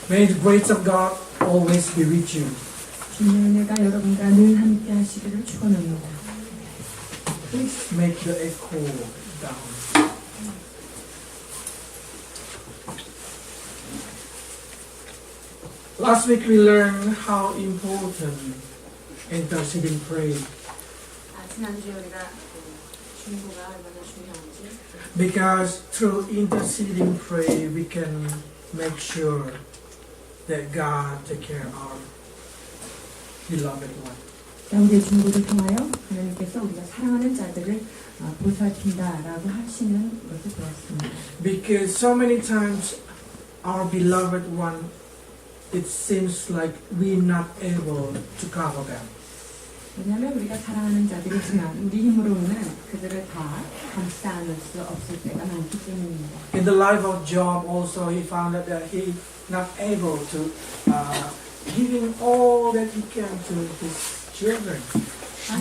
May the grace of God always be with you. 주님의 은혜가 여러분과 늘 함께 하시기를 축원합니다. Please make the echo down. Last week we learned how important interceding prayer 지난주에 우리가 중보가 얼마나 중요한지 because through interceding prayer we can make sure that God take care of our beloved one. 우리의 중보를 통하여 하나님께서 우리가 사랑하는 자들을 보살핀다라고 하시는 것을 배웠습니다. Because so many times our beloved one, it seems like we're not able to cover them. 왜냐하면 우리가 사랑하는 자들이지만 우리 힘으로는 그들을 다 감싸 안을 수 없을 때가 많기 때문입니다. In the life of Job also he found out that he not able to giving all that he can to his children.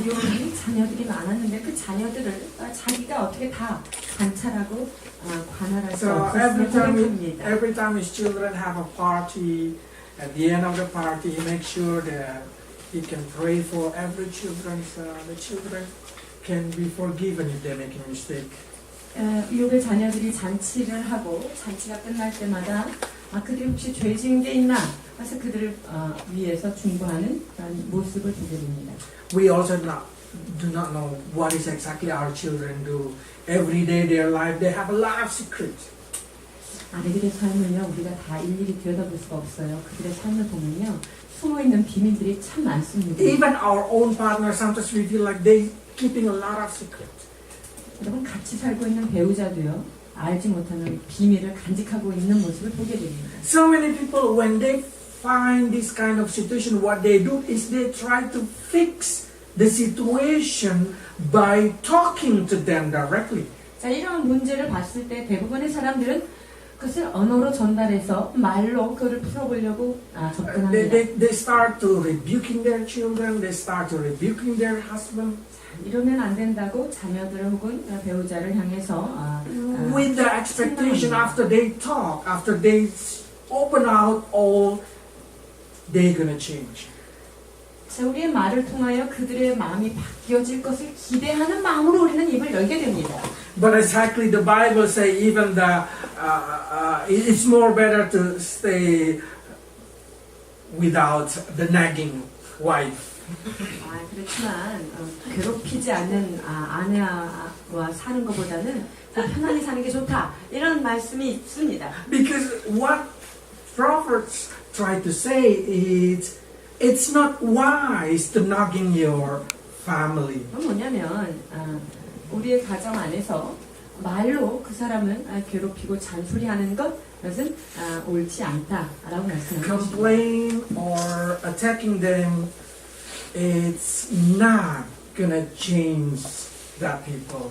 요압이 자녀들이 많았는데 그 자녀들을 자기가 어떻게 다 관찰하고 관할할 수 So 없었음을 고백합니다. every time his children have a party, at the end of the party he makes sure that he can pray for every children so the children can be forgiven if they make a mistake. 요압의 자녀들이 잔치를 하고 잔치가 끝날 때마다 그들이 혹시 죄 지은 게 있나 그래서 그들을 위해서 중보하는 그런 모습을 보게 됩니다. We also do not know what is exactly our children do. Every day their life they have a lot of secrets. 아이들의 삶을요 우리가 다 일일이 들여다볼 수가 없어요. 그들의 삶을 보면요 숨어 있는 비밀들이 참 많습니다. Even our own partner sometimes we feel like they keeping a lot of secrets. 여러분 같이 살고 있는 배우자도요 알지 못하는 비밀을 간직하고 있는 모습을 보게 됩니다. So many people when they find this kind of situation what they do is they try to fix the situation by talking to them directly. 자 이런 문제를 봤을 때 대부분의 사람들은 그것을 언어로 전달해서 말로 그를 풀어보려고 접근합니다. They start to rebuking their children, they start to rebuking their husband. 이러면 안 된다고 자녀들 혹은 배우자를 향해서 with the expectation after they talk, after they open out all, they're gonna change. 자, 우리의 말을 통하여 그들의 마음이 바뀌어질 것을 기대하는 마음으로 우리는 입을 열게 됩니다. But exactly the Bible say even it's more better to stay without the nagging wife. 그렇지만 괴롭히지 않는 아내와 사는 것보다는 편안히 사는 게 좋다 이런 말씀이 있습니다. Because what prophets try to say is it's not wise to nagging your family. 그건 뭐냐면 우리의 가정 안에서 말로 그 사람을 괴롭히고 잔소리하는 그것은 옳지 않다라고 말씀합니다. Complain or attacking them, it's not gonna change that people.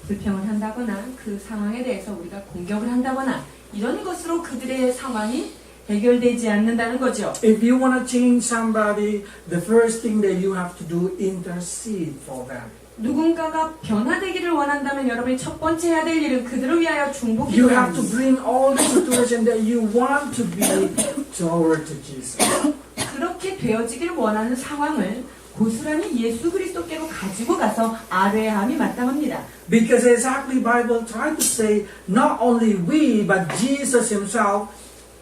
불평을 한다거나 그 상황에 대해서 우리가 공격을 한다거나 이런 것으로 그들의 상황이 해결되지 않는다는 거죠. If you want to change somebody, the first thing that you have to do intercede for them. 누군가가 변화되기를 원한다면 여러분이 첫 번째 해야 될 일은 그들을 위하여 You 중보기도하는 have to bring all the situation that you want to be toward to Jesus. 그렇게 되어지기를 원하는 상황을 고스란히 예수 그리스도께로 가지고 가서 아뢰함이 마땅합니다. Because exactly Bible try to say not only we but Jesus himself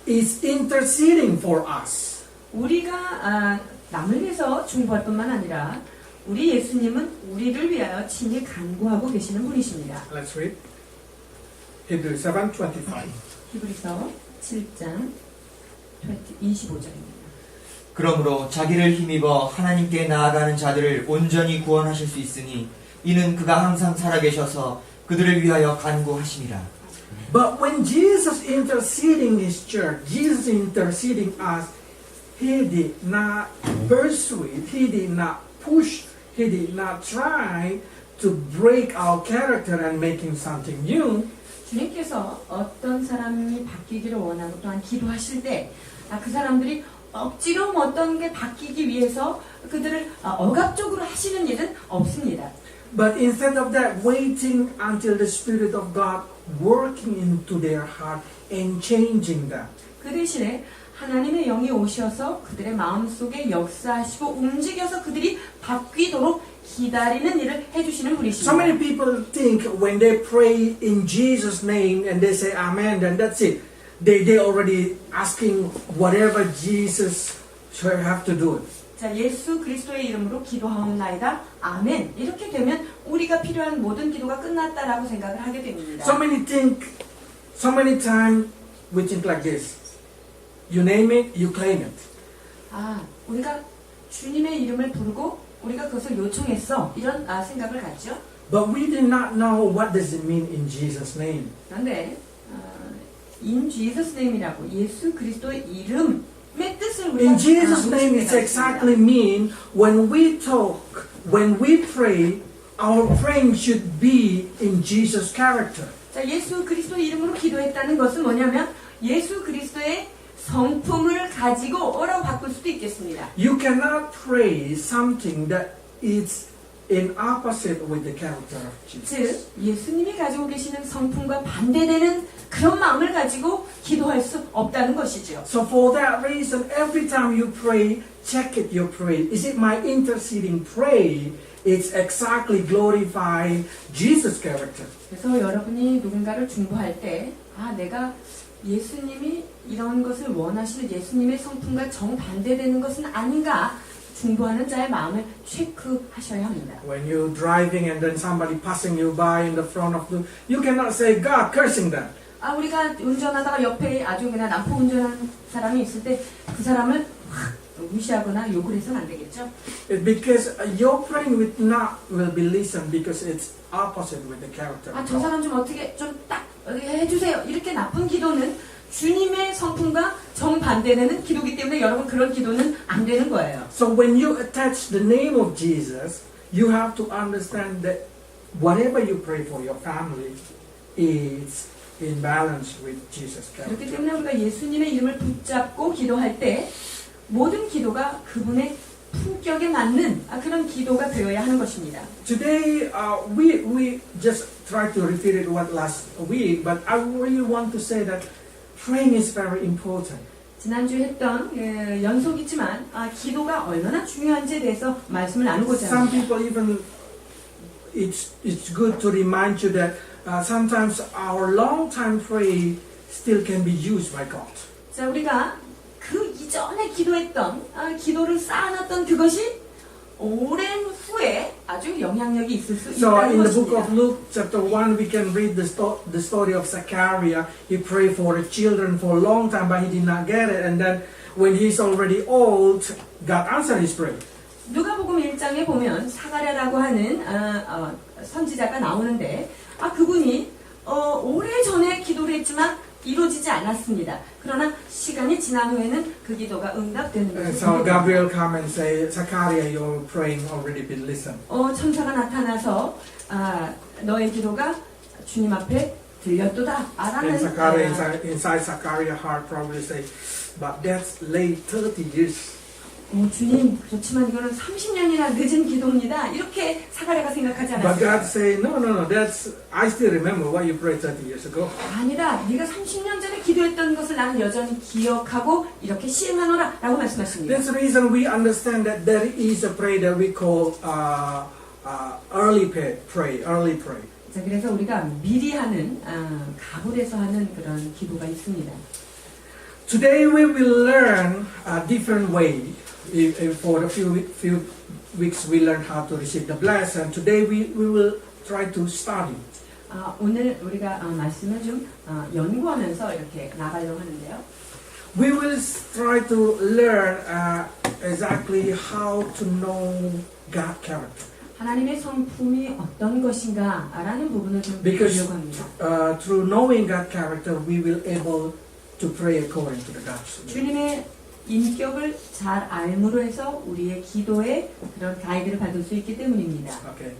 is interceding for us. 우리가 남을 위해서 중보할 뿐만 아니라 우리 예수님은 우리를 위하여 친히 간구하고 계시는 분이십니다. Let's read. Hebrews 7:25. 히브리서 7장 25절입니다. 그러므로 자기를 힘입어 하나님께 나아가는 자들을 온전히 구원하실 수 있으니 이는 그가 항상 살아계셔서 그들을 위하여 간구하심이라. But when Jesus interceding his church, Jesus interceding us, he did not persuade, he did not push, he did not try to break our character and making something new. 주님께서 어떤 사람이 바뀌기를 원하고 또한 기도하실 때 그 사람들이 억지로 어떤 게 바뀌기 위해서 그들을 억압적으로 하시는 일은 없습니다. But instead of that, waiting until the Spirit of God working into their heart and changing them. 그 대신에 하나님의 영이 오셔서 그들의 마음속에 역사하시고 움직여서 그들이 바뀌도록 기다리는 일을 해주시는 분이십니다. So many people think when they pray in Jesus' name and they say Amen, then that's it. They already asking whatever Jesus should have to do. 자, 예수 그리스도의 이름으로 기도하옵나이다. 아멘. 이렇게 되면 우리가 필요한 모든 기도가 끝났다라고 생각을 하게 됩니다. So many times we think like this. You name it, you claim it. 아, 우리가 주님의 이름을 부르고 우리가 그것을 요청했어. 이런 생각을 갖죠. But we did not know what does it mean in Jesus' name. 그런데 in Jesus name이라고 예수 그리스도의 이름의 뜻을 우리가 In Jesus' name, it's exactly mean when we talk, when we pray, our praying should be in Jesus' character. 자, 예수 그리스도의 이름으로 기도했다는 것은 뭐냐면 예수 그리스도의 성품을 가지고 뭐라고 바꿀 수도 있겠습니다. You cannot pray something that is in opposite with the character of Jesus. 즉, 예수님이 가지고 계시는 성품과 반대되는 그런 마음을 가지고 기도할 수 없다는 것이죠. So for that reason, every time you pray, check it, your prayer. Is it my interceding prayer? It's exactly glorifying Jesus' character. 그래서 여러분이 누군가를 중보할 때, 내가 예수님이 이런 것을 원하시는 예수님의 성품과 정반대되는 것은 아닌가 중보하는 자의 마음을 체크하셔야 합니다. When you're driving and then somebody passing you by in the front of the, you cannot say God cursing them. 우리가 운전하다가 옆에 아주 그냥 난폭 운전하는 사람이 있을 때 그 사람을 확 무시하거나 욕을 해서는 안 되겠죠. It's because your praying with not will be listened because it's opposite with the character. of 저 God. 사람 좀 어떻게 좀 딱 해주세요. 이렇게 나쁜 기도는 주님의 성품과 정반대되는 기도기 때문에 여러분 그런 기도는 안 되는 거예요. So when you attach the name of Jesus, you have to understand that whatever you pray for your family is in balance with Jesus' 그렇기 character. 때문에 우리가 예수님의 이름을 붙잡고 기도할 때 모든 기도가 그분의 품격에 맞는 그런 기도가 되어야 하는 것입니다. Today, we just try to repeat it what last week, but I really want to say that praying is very important. 지난주에 했던 연속이지만 기도가 얼마나 중요한지에 대해서 말씀을 나누고자 Some 합니다. people even, it's good to remind you that sometimes our long time prayer still can be used by God. 자, 우리가 그 이전에 기도했던 기도를 쌓아놨던 그것이 오랜 후에 아주 영향력이 있을 수 So 있다는 in the book 것입니다. of Luke chapter 1 we can read the story of Zachariah. He prayed for the children for a long time but he did not get it, and then when he's already old, God answered his prayer. 누가복음 1장에 보면 사가랴라고 하는 선지자가 나오는데 그분이 오래전에 기도를 했지만 이루어지지 않았습니다. 그러나 시간이 지난 후에는 그 기도가 응답되는 And so 것입니다. Gabriel come and say, Zachariah, your praying already been listened. 천사가 나타나서 너의 기도가 주님 앞에 들렸도다. And Zachariah inside Zachariah's heart probably say, but that's late 30 years. 주님, 그렇지만 이거는 30년이나 늦은 기도입니다. 이렇게 사가랴가 생각하지 But God 않았어요. say, no, that's, I still remember what you prayed 30 years ago. 아니다. 네가 30년 전에 기도했던 것을 나는 여전히 기억하고 이렇게 시행하노라 라고 말씀하십니다. That's the reason we understand that there is a prayer that we call early pray. 자, 그래서 우리가 미리 하는, 가불에서 하는 그런 기도가 있습니다. Today we will learn a different way. For a few weeks we learned how to receive the blessing. Today we will try to study. 오늘 우리가 말씀을 좀 연구하면서 이렇게 나가려고 하는데요. We will try to learn exactly how to know God's character. 하나님의 성품이 어떤 것인가 라는 부분을 좀 Because 배우려고 합니다. through knowing God's character, we will able to pray according to the God's will. 주님의 인격을 잘 알므로 해서 우리의 기도에 그런 가이드를 받을 수 있기 때문입니다. Okay.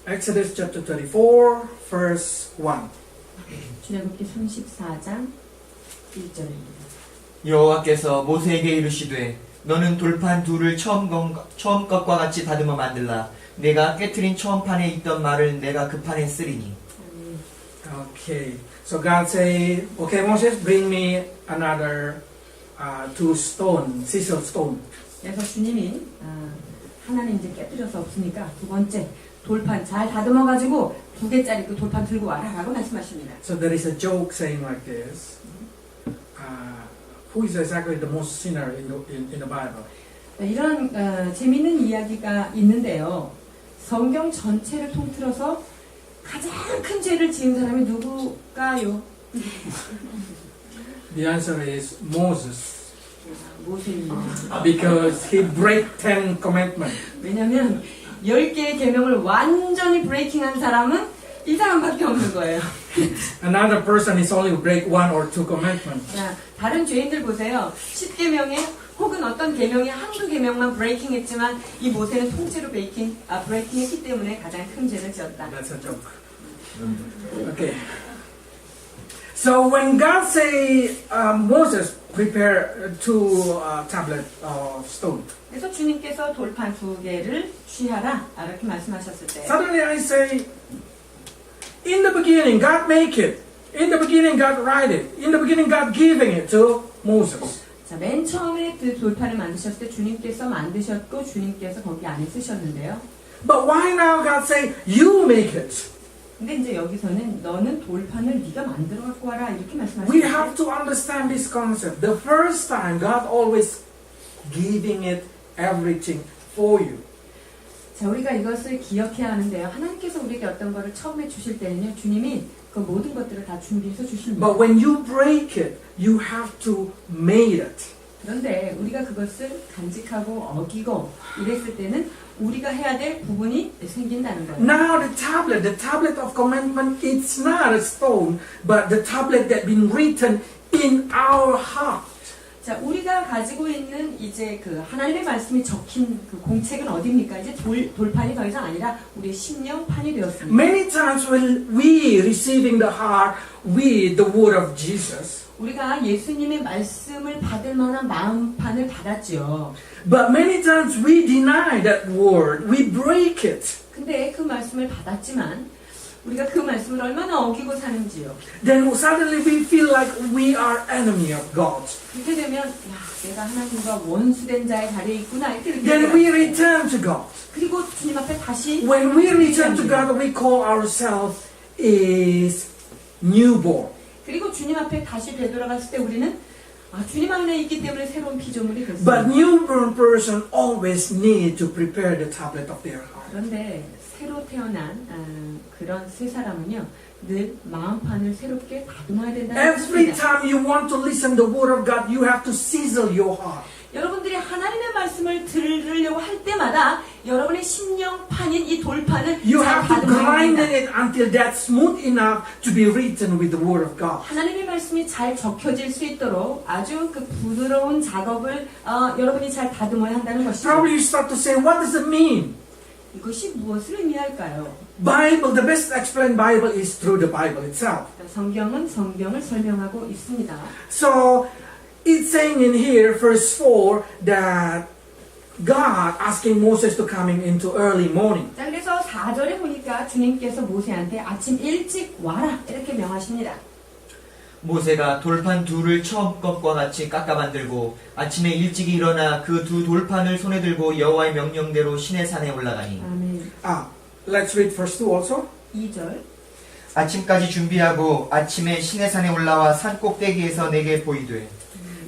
Exodus chapter 34, verse 1. 출애굽기 34장 1절입니다. 여호와께서 모세에게 이르시되 너는 돌판 둘을 처음 것과 같이 다듬어 만들라. 내가 깨트린 처음 판에 있던 말을 내가 그 판에 쓰리니. Okay. So God say, okay, Moses, bring me another two stone, scissor stone. 그래서 주님이 하나는 이제 깨뜨려서 없으니까 두 번째 돌판 잘 다듬어 가지고 2개짜리 그 돌판 들고 와라라고 말씀하십니다. So there is a joke saying like this. Who is exactly the most sinner in the Bible? 이런 재미있는 이야기가 있는데요. 성경 전체를 통틀어서 가장 큰 죄를 지은 사람이 누구일까요? The answer is Moses. 모세입니다. Because he break 10 commandments. 왜냐하면 10개의 계명을 완전히 브레이킹한 사람은 이 사람밖에 없는 거예요. Another person is only break 1 or 2 commandments. 자, 다른 죄인들 보세요. 10계명에 혹은 어떤 계명에 한두 계명만 브레이킹했지만 이 모세는 통째로 브레이킹했기 때문에 가장 큰 죄를 지었다. That's a joke. Okay. So when God say Moses prepare 2 tablet of stone, 그래서 주님께서 돌판 2개를 취하라 이렇게 말씀하셨을 때 suddenly I say, in the beginning God make it. In the beginning God write it. In the beginning God giving it to Moses. 자, 맨 처음에 그 돌판을 만드셨을 때 주님께서 만드셨고 주님께서 거기 안에 쓰셨는데요. But why now God say you make it? 근데 이제 여기서는 너는 돌판을 네가 만들어 갖고 와라 이렇게 We 말씀하시는데 have to understand this concept. The first time God always giving it everything for you. 자, 우리가 이것을 기억해야 하는데요. 하나님께서 우리에게 어떤 거를 처음에 주실 때는요. 주님이 그 모든 것들을 다 준비해서 주십니다. But when you break it, you have to make it. 그런데 우리가 그것을 간직하고 어기고 이랬을 때는 우리가 해야 될 부분이 생긴다는 거예요. Now the tablet of commandment, it's not a stone, but the tablet that been written in our heart. 자, 우리가 가지고 있는 이제 그 하나님의 말씀이 적힌 그 공책은 어디입니까? 이제 돌판이 더 이상 아니라 우리의 심령판이 되었습니다. Many times when we receiving the heart with the word of Jesus, 우리가 예수님의 말씀을 받을 만한 마음판을 받았죠. but many times we deny that word, we break it. 근데 그 말씀을 받았지만 우리가 그 말씀을 얼마나 어기고 사는지요. Then suddenly we feel like we are enemy of God. 그렇게 되면 야, 내가 하나님과 원수된 자의 자리에 있구나 이렇게 Then 느껴요. we return to God. 그리고 주님 앞에 다시 When we return to God, we call ourselves is newborn. 그리고 주님 앞에 다시 되돌아갔을 때 우리는 주님 안에 있기 때문에 새로운 피조물이 됐습니다. But newborn person always need to prepare the tablet of their heart. 그런데 새로 태어난 그런 세 사람은요 늘 마음판을 새롭게 다듬어야 된다는 Every 것입니다. time you want to listen the word of God, you have to sizzle your heart. 여러분들이 하나님의 말씀을 들으려고 할 때마다 여러분의 심령판인 이 돌판을 You 잘 have to 다듬어야 grind 됩니다. it until that's smooth enough to be written with the word of God. 하나님의 말씀이 잘 적혀질 수 있도록 아주 그 부드러운 작업을 여러분이 잘 다듬어야 한다는 것이죠. Probably you start to say, what does it mean? 이것이 무엇을 의미할까요? Bible, the best explained Bible is through the Bible itself. 성경은 성경을 설명하고 있습니다. So it's saying in here, verse 4, that God asking Moses to come into early morning. 자, 그래서 4절에 보니까 주님께서 모세한테 아침 일찍 와라 이렇게 명하십니다. 모세가 돌판 2를 처음 것과 같이 깎아 만들고 아침에 일찍이 일어나 그 2 돌판을 손에 들고 여호와의 명령대로 시내 산에 올라가니 아멘. Let's read verse 2 also. 2절. 아침까지 준비하고 아침에 시내 산에 올라와 산 꼭대기에서 내게 보이되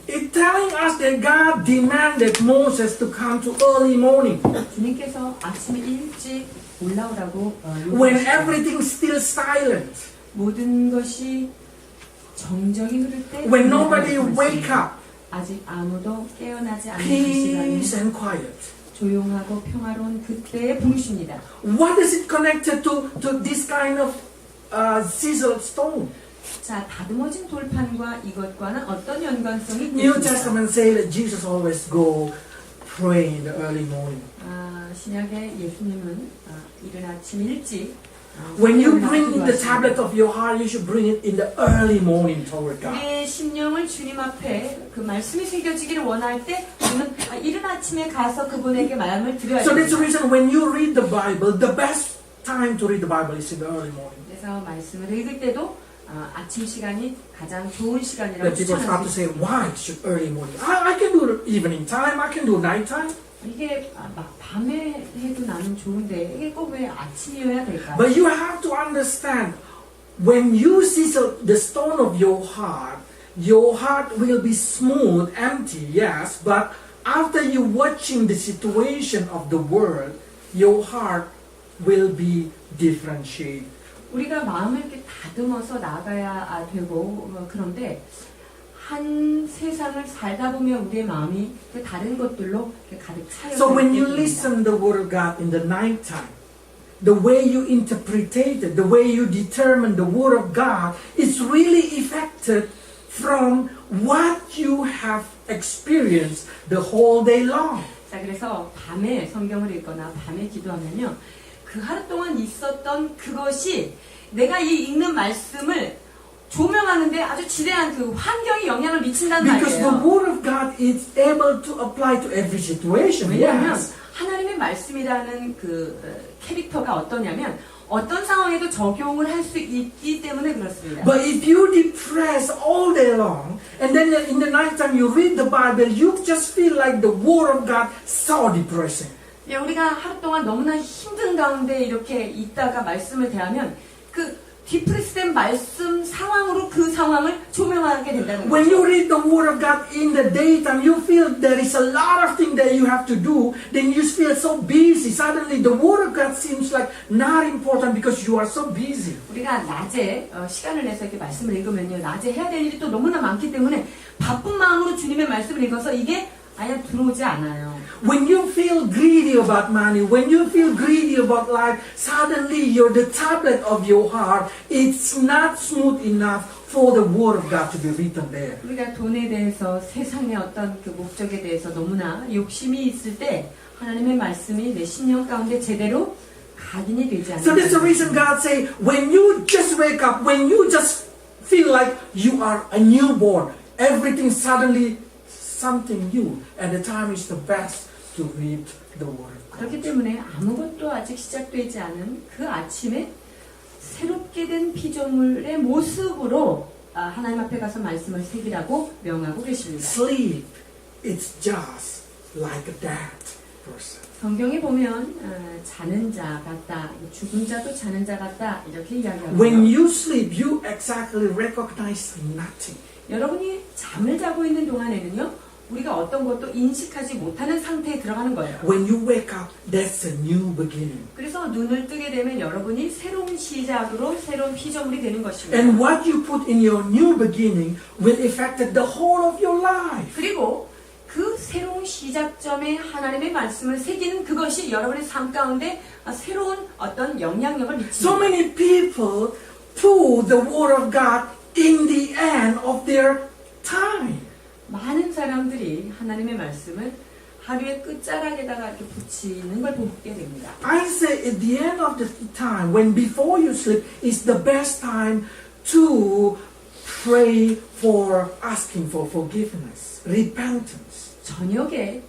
It's telling us that God demanded Moses to come to early morning 주님께서 아침에 일찍 올라오라고 when 요구하시죠. everything's still silent, 모든 것이 정적이 흐를 때 when nobody wake up, 아직 아무도 깨어나지 않는 그 peace 시간에 and quiet. 조용하고 평화로운 그때에 부르십니다. What is it connected to this kind of sizzled stone? 자, 다듬어진 돌판과 이것과는 어떤 연관성이 New 있습니까? Testament say that Jesus always go pray in the early morning. 신약의 예수님은 이른 아침 일찍 When you 성경을 bring in the 기도하십니다. tablet of your heart, you should bring it in the early morning toward God. 우리의 심령을 주님 앞에 그 말씀이 새겨지기를 원할 때 우리는 이른 아침에 가서 그분에게 마음을 드려야 So that's the 됩니다. reason when you read the Bible, the best time to read the Bible is in the early morning. 그래서 말씀을 읽을 때도 아침 시간이 가장 좋은 시간이라고 That people start 추천할 to 수 say, 있습니다. why should early morning? I can do evening time, I can do night time. 이게 막 밤에 해도 나는 좋은데 이게 꼭 왜 아침이어야 될까요? But you have to understand, when you sizzle the stone of your heart will be smooth, empty, yes, but after you watching the situation of the world, your heart will be different shape. 우리가 마음을 이렇게 다듬어서 나가야 되고 그런데 한 세상을 살다 보면 우리의 마음이 그 다른 것들로 이렇게 가득 차요. So when you listen the word of God in the night time, the way you interpret it, the way you determine the word of God is really affected from what you have experienced the whole day long. 자, 그래서 밤에 성경을 읽거나 밤에 기도하면요, 그 하루 동안 있었던 그것이 내가 이 읽는 말씀을 조명하는데 아주 지대한 그 환경에 영향을 미친다는 Because the 말이에요. word of God is able to apply to every situation. 왜냐하면 Yes. 하나님의 말씀이라는 그 캐릭터가 어떠냐면 어떤 상황에도 적용을 할 수 있기 때문에 그렇습니다. But if you depress all day long, and then in the night time you read the Bible, you just feel like the word of God so depressing. 예, 우리가 하루 동안 너무나 힘든 가운데 이렇게 있다가 말씀을 대하면 그 디프레스된 말씀 상황으로 그 상황을 조명하게 된다는 When you 거죠. read the Word of God in the daytime, you feel there is a lot of things that you have to do. Then you feel so busy. Suddenly, the Word of God seems like not important because you are so busy. 우리가 낮에 시간을 내서 이렇게 말씀을 읽으면요, 낮에 해야 될 일이 또 너무나 많기 때문에 바쁜 마음으로 주님의 말씀을 읽어서 이게 아예 들어오지 않아요. When you feel greedy about money, when you feel greedy about life, suddenly the tablet of your heart, it's not smooth enough for the Word of God to be written there. 우리가 돈에 대해서 세상의 어떤 그 목적에 대해서 너무나 욕심이 있을 때 하나님의 말씀이 내 심령 가운데 제대로 각인이 되지 않는 So that's the reason God say, when you just wake up, when you just feel like you are a newborn, everything suddenly something new, and the time is the best to read the Word of God. 그렇기 때문에 아무것도 아직 시작되지 않은 그 아침에 새롭게 된 피조물의 모습으로 하나님 앞에 가서 말씀을 새기라고 명하고 계십니다. Sleep, it's just like a dead person. 성경에 보면 자는 자 같다, 죽은 자도 자는 자 같다 이렇게 이야기합니다. When you sleep, you exactly recognize nothing. 여러분이 잠을 자고 있는 동안에는요, 우리가 어떤 것도 인식하지 못하는 상태에 들어가는 거예요. When you wake up, that's a new beginning. 그래서 눈을 뜨게 되면 여러분이 새로운 시작으로 새로운 피조물이 되는 것입니다. And what you put in your new beginning will affect the whole of your life. 그리고 그 새로운 시작점에 하나님의 말씀을 새기는 그것이 여러분의 삶 가운데 새로운 어떤 영향력을 미칩니다. So many people put the Word of God in the end of their time. 많은 사람들이 하나님의 말씀을 하루의 끝자락에다가 이렇게 붙이는 걸 보게 됩니다. I say at the end of the time, when before you sleep, is the best time to pray for asking for forgiveness, repentance. 저녁에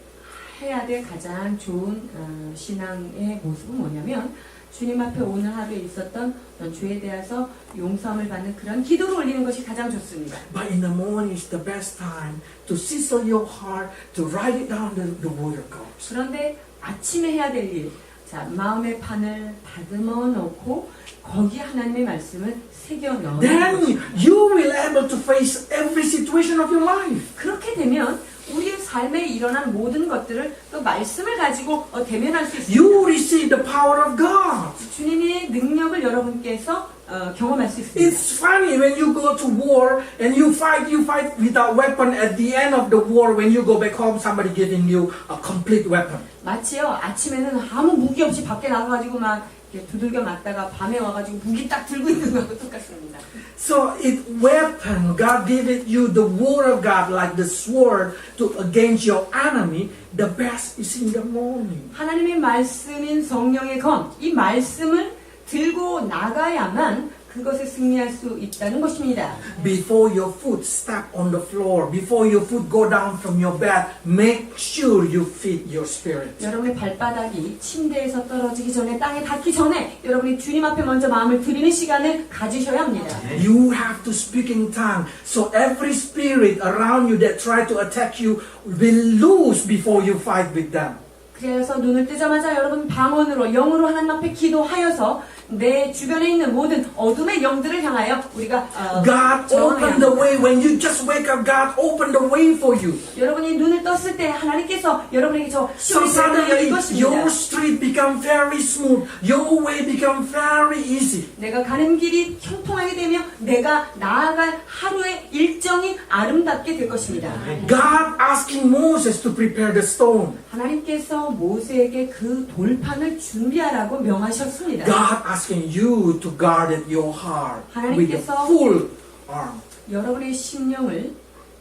해야 될 가장 좋은 신앙의 모습은 뭐냐면 주님 앞에 오늘 하루에 있었던 어떤 죄에 대해서 용서함을 받는 그런 기도를 올리는 것이 가장 좋습니다. But in the morning is the best time to sizzle your heart, to write it down the Word of God. 그런데 아침에 해야 될 일, 자, 마음의 판을 다듬어 놓고 거기 하나님의 말씀을 새겨 넣는 Then 것입니다. you will able to face every situation of your life. 그렇게 되면 우리의 삶에 일어난 모든 것들을 또 말씀을 가지고 대면할 수 있습니다. You receive the power of God. 주님의 능력을 여러분께서 경험할 수 있습니다. It's funny when you go to war and you fight without weapon. At the end of the war, when you go back home, somebody giving you a complete weapon. 마치요, 아침에는 아무 무기 없이 밖에 나가가지고 막 이렇게 두들겨 맞다가 밤에 와가지고 무기 딱 들고 있는 거하고 똑같습니다. So it weapon, God gave it you the word of God like the sword to against your enemy. The best is in the morning. 하나님의 말씀인 성령의 검, 이 말씀을 들고 나가야만 그것에 승리할 수 있다는 것입니다. Before your foot step on the floor, before your foot go down from your bed, make sure you feed your spirit. 여러분의 발바닥이 침대에서 떨어지기 전에 땅에 닿기 전에 여러분이 주님 앞에 먼저 마음을 드리는 시간을 가지셔야 합니다. You have to speak in tongue, so every spirit around you that try to attack you will lose before you fight with them. 그래서 눈을 뜨자마자 여러분 방언으로 영으로 하나님 앞에 기도하여서 내 주변에 있는 모든 어둠의 영들을 향하여 우리가 God 저항해야 open the 합니다. way. When you just wake up, God open the way for you. 여러분이 눈을 떴을 때 하나님께서 여러분에게 저 So 시험의 문을 열린 suddenly 것입니다. your street become very smooth. Your way become very easy. 내가 가는 길이 형통하게 되며 내가 나아갈 하루의 일정이 아름답게 될 것입니다. God asking Moses to prepare the stone. 하나님께서 모세에게 그 돌판을 준비하라고 명하셨습니다. God asking you to guard your heart with a 하나님께서 full arm. 여러분의 심령을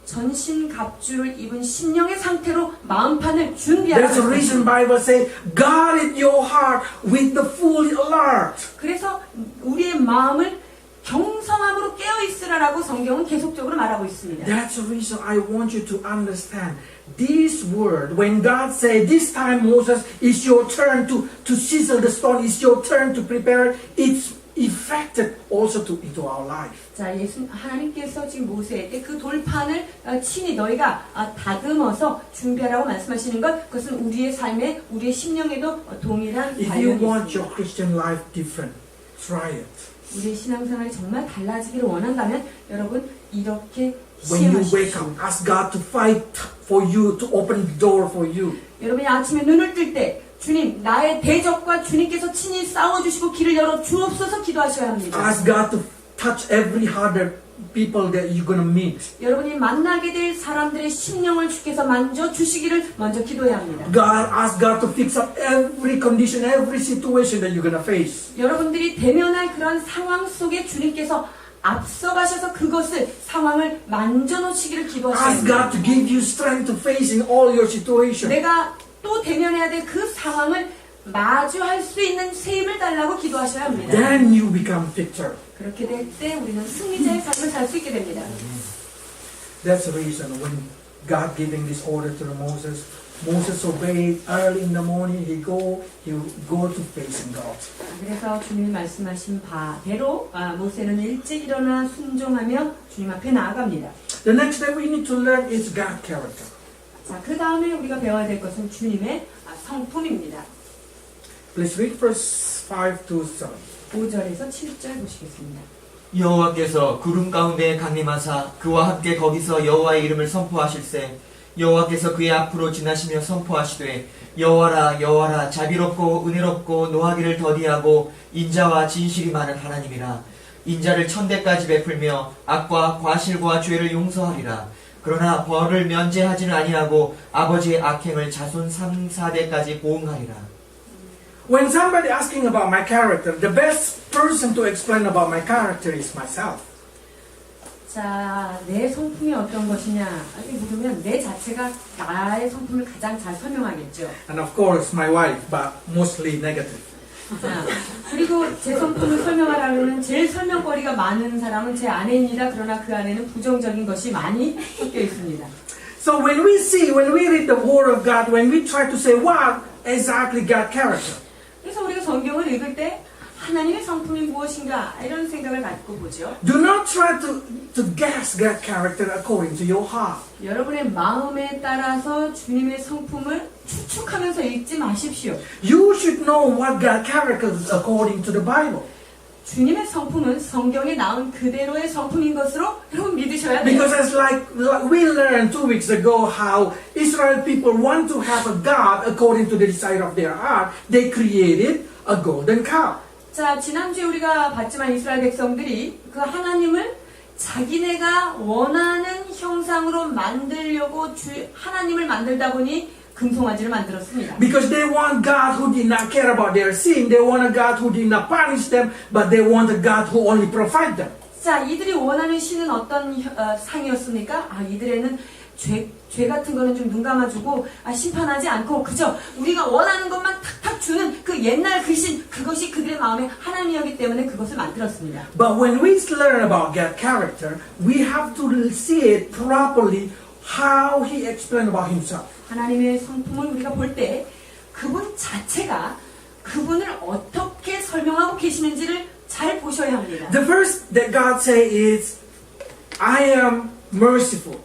전신갑주를 입은 심령의 상태로 마음판을 준비하라고 That's the reason 하셨습니다. Bible say, guard your heart with the full alert. 그래서 우리의 마음을 경성함으로 깨어 있으라라고 성경은 계속적으로 말하고 있습니다. That's the reason I want you to understand this word. When God said, this time Moses, it's your turn to chisel the stone, it's your turn to prepare, it's effective also into our life. 자, 하나님께서 지금 모세에게 그 돌판을 친히 너희가 다듬어서 준비하라고 말씀하시는 것, 그것은 우리의 삶에, 우리의 심령에도 동일한 If you 관련이 want 있습니다. your Christian life different, try it. 우리의 신앙생활이 정말 달라지기를 원한다면 여러분 이렇게 When you wake 시행하십시오. up, ask God to fight for you, to open the door for you. 여러분이 아침에 눈을 뜰 때 주님, 나의 대적과 주님께서 친히 싸워주시고 길을 열어 주옵소서 기도하셔야 합니다. Ask God to touch every heart people that you're going to meet. 여러분이 만나게 될 사람들의 심령을 주께서 만져 주시기를 먼저 기도해야 합니다. Ask God to fix up every condition, every situation that you're going to face. 여러분들이 대면할 그런 상황 속에 주님께서 앞서가셔서 그것을 상황을 만져 놓으시기를 기도하셔야 Ask God 합니다. to give you strength to face in all your situations. 내가 또 대면해야 될 그 상황을 마주할 수 있는 새 힘을 달라고 기도하셔야 합니다. Then you become victor. 그렇게 될 때 우리는 승리자의 삶을 살 수 있게 됩니다. That's the reason when God giving this order to Moses, Moses obeyed early in the morning. He go to facing God. 그래서 주님이 말씀하신 바대로 모세는 일찍 일어나 순종하며 주님 앞에 나아갑니다. The next thing we need to learn is God's character. 자, 그 다음에 우리가 배워야 될 것은 주님의 성품입니다. Please read verse 5 to 7. 5절에서 7절 보시겠습니다. 여호와께서 구름 가운데 강림하사 그와 함께 거기서 여호와의 이름을 선포하실세 여호와께서 그의 앞으로 지나시며 선포하시되 여호와라 여호와라 자비롭고 은혜롭고 노하기를 더디하고 인자와 진실이 많은 하나님이라 인자를 천대까지 베풀며 악과 과실과 죄를 용서하리라 그러나 벌을 면제하지는 아니하고 아버지의 악행을 자손 3, 4대까지 보응하리라. When somebody asking about my character, the best person to explain about my character is myself. 자, 내 성품이 어떤 것이냐 이렇게 물으면 내 자체가 나의 성품을 가장 잘 설명하겠죠. And of course my wife, but mostly negative. 자, 그리고 제 성품을 설명하라면 제일 설명거리가 많은 사람은 제 아내입니다. 그러나 그 안에는 부정적인 것이 많이 섞여 있습니다. So when we read the Word of God, when we try to say what exactly God's character, 그래서 우리가 성경을 읽을 때 하나님의 성품이 무엇인가 이런 생각을 갖고 보죠. do not try to guess God's character according to your heart. 여러분의 마음에 따라서 주님의 성품을 추측하면서 읽지 마십시오. You should know what God's character is according to the Bible. 주님의 성품은 성경에 나온 그대로의 성품인 것으로 여러분 믿으셔야 돼요. Because it's like we learned 2 weeks ago how Israel people want to have a God according to the desire of their heart. They created a golden calf. 자, 지난주에 우리가 봤지만 이스라엘 백성들이 그 하나님을 자기네가 원하는 형상으로 만들려고 하나님을 만들다 보니 금송아지를 만들었습니다. Because they want God who did not care about their sin. They want a God who did not punish them, but they want a God who only provide them. 자, 이들이 원하는 신은 어떤 상이었습니까? 이들에는 죄 같은 거는 좀 눈 감아주고 심판하지 않고 그저 우리가 원하는 것만 탁탁 딱 주는 그 옛날 그 신, 그것이 그들의 마음에 하나님이었기 때문에 그것을 만들었습니다. But when we learn about God's character, we have to see it properly how He explained about Himself. 하나님의 성품을 우리가 볼 때 그분 자체가 그분을 어떻게 설명하고 계시는지를 잘 보셔야 합니다. The first that God says is, I am merciful.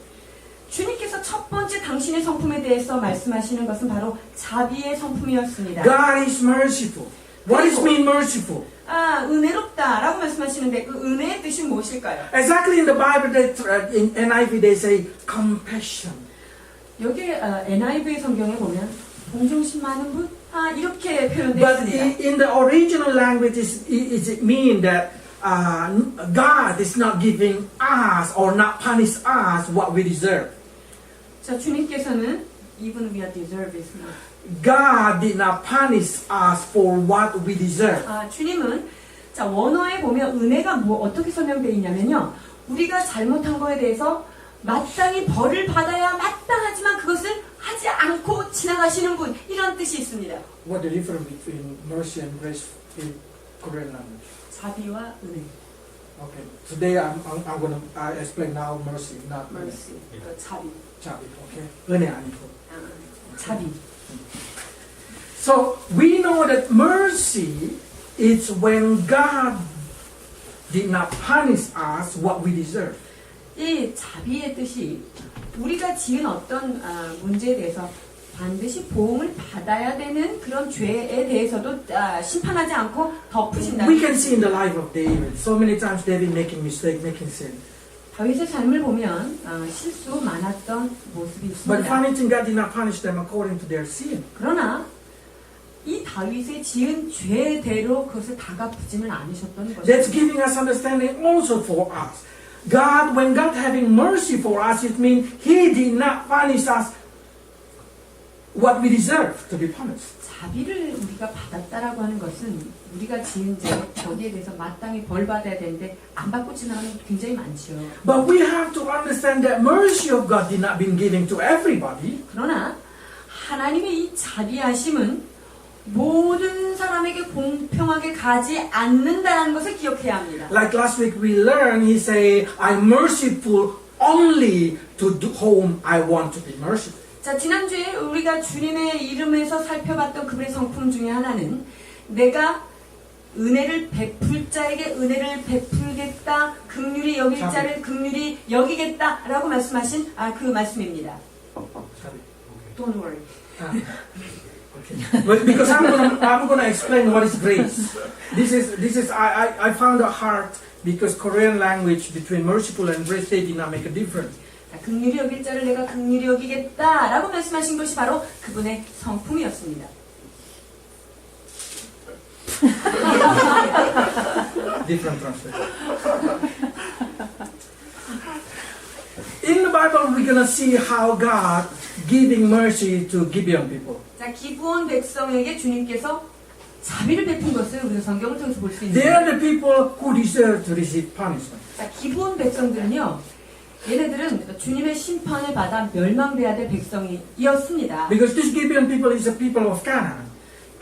주님께서 첫 번째 당신의 성품에 대해서 말씀하시는 것은 바로 자비의 성품이었습니다. God is merciful. What does mean merciful? 은혜롭다라고 말씀하시는데 그 은혜의 뜻이 무엇일까요? Exactly in the Bible, in NIV they say compassion. 여기 NIV 성경에 보면 동정심 많은 분? 이렇게 표현되어 But 있습니다. in the original language, it mean that God is not giving us or not punish us what we deserve. 자, 주님께서는 even we are deserve is not. God did not punish us for what we deserve. 주님은 자 원어에 보면 은혜가 어떻게 설명되어 있냐면요. 우리가 잘못한 거에 대해서 마땅히 벌을 받아야 마땅하지만 그것을 하지 않고 지나가시는 분 이런 뜻이 있습니다. What the difference between mercy and grace in Korean language? 자비와 은혜. Okay. Today I'm going to explain now mercy, not mercy. 자비. 자비. Okay. 은혜 아니고. 자비. So we know that mercy is when God did not punish us what we deserve. 이 자비의 뜻이 우리가 지은 어떤 문제에 대해서 반드시 보응을 받아야 되는 그런 죄에 대해서도 심판하지 않고 덮으신다. We can see in the life of David. So many times David making mistake, making sin. 다윗의 삶을 보면 실수 많았던 모습이 But 있습니다. funny thing, God did not punish them according to their sin. 그러나 이 다윗의 지은 죄대로 그것을 다 갚지는 않으셨던 That's 것입니다. giving us understanding also for us. God, when God having mercy for us, it means He did not punish us what we deserve to be punished. 자비를 우리가 받았다라고 하는 것은 우리가 지은 죄 거기에 대해서 마땅히 벌 받아야 되는데 안 받고 지나가는 게 굉장히 많죠. But we have to understand that mercy of God did not be given to everybody. 그러나 하나님의 이 자비하심은 모든 사람에게 공평하게 가지 않는다는 것을 기억해야 합니다. Like last week we learned, He say, I'm merciful only to whom I want to be merciful. 자, 지난주에 우리가 주님의 이름에서 살펴봤던 그분의 성품 중에 하나는 내가 은혜를 베풀 자에게 은혜를 베풀겠다, 긍휼히 여길 자를 긍휼히 여기겠다라고 말씀하신 그 말씀입니다. Don't worry. Okay. But because I'm gonna explain what is grace. This is I found it hard because Korean language between merciful and grace they did not make a difference. 긍휼히 여길 자를 내가 긍휼히 여기겠다라고 말씀하신 것이 바로 그분의 성품이었습니다. Different translation. In the Bible, we're gonna see how God giving mercy to Gibeon people. 자, 기브온 백성에게 주님께서 자비를 베푼 것을 우리가 성경을 통해서 볼 수 They 있습니다. are the people who deserve to receive punishment. 자, 기브온 백성들은요. 얘네들은 주님의 심판을 받아 멸망돼야 될 백성이었습니다. Because this Gibeon people is the people of Canaan.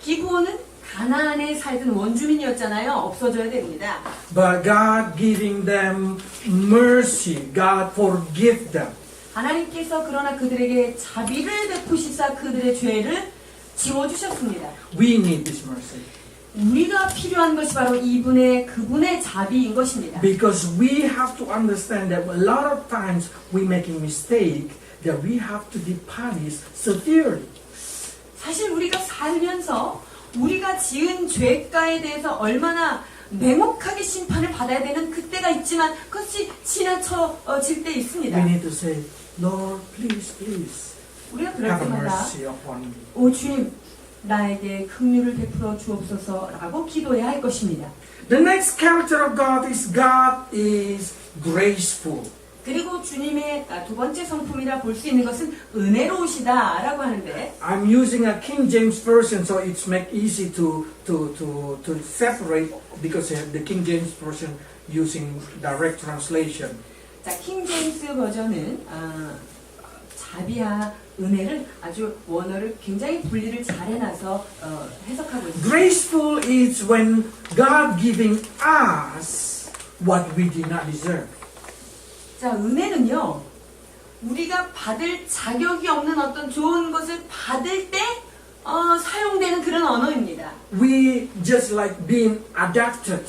기브온은 가나안에 살던 원주민이었잖아요. 없어져야 됩니다. But God giving them mercy, God forgive them. 하나님께서 그러나 그들에게 자비를 베푸시사 그들의 죄를 지워주셨습니다. We need this mercy. 우리가 필요한 것이 바로 그분의 자비인 것입니다. Because we have to understand that a lot of times we making mistake that we have to be punished severely. 사실 우리가 살면서 우리가 지은 죄가에 대해서 얼마나 냉혹하게 심판을 받아야 되는 그때가 있지만 그것이 지나쳐질 때 있습니다. We need to say, Lord, please, please, 우리가 그럴 have 때마다 mercy upon me. 오 주님 나에게 긍휼을 베풀어 주옵소서라고 기도해야 할 것입니다. The next character of God is graceful. 그리고 주님의 두 번째 성품이라 볼 수 있는 것은 은혜로우시다라고 하는데 I'm using a King James version, so it's make easy to separate because the King James version using direct translation. 자, 킹 제임스 버전은 은혜를 아주 원어를 굉장히 분리를 잘 해놔서 해석하고 있습니다. Graceful is when God giving us what we did not deserve. 자, 은혜는요, 우리가 받을 자격이 없는 어떤 좋은 것을 받을 때 사용되는 그런 언어입니다. We just like being adopted.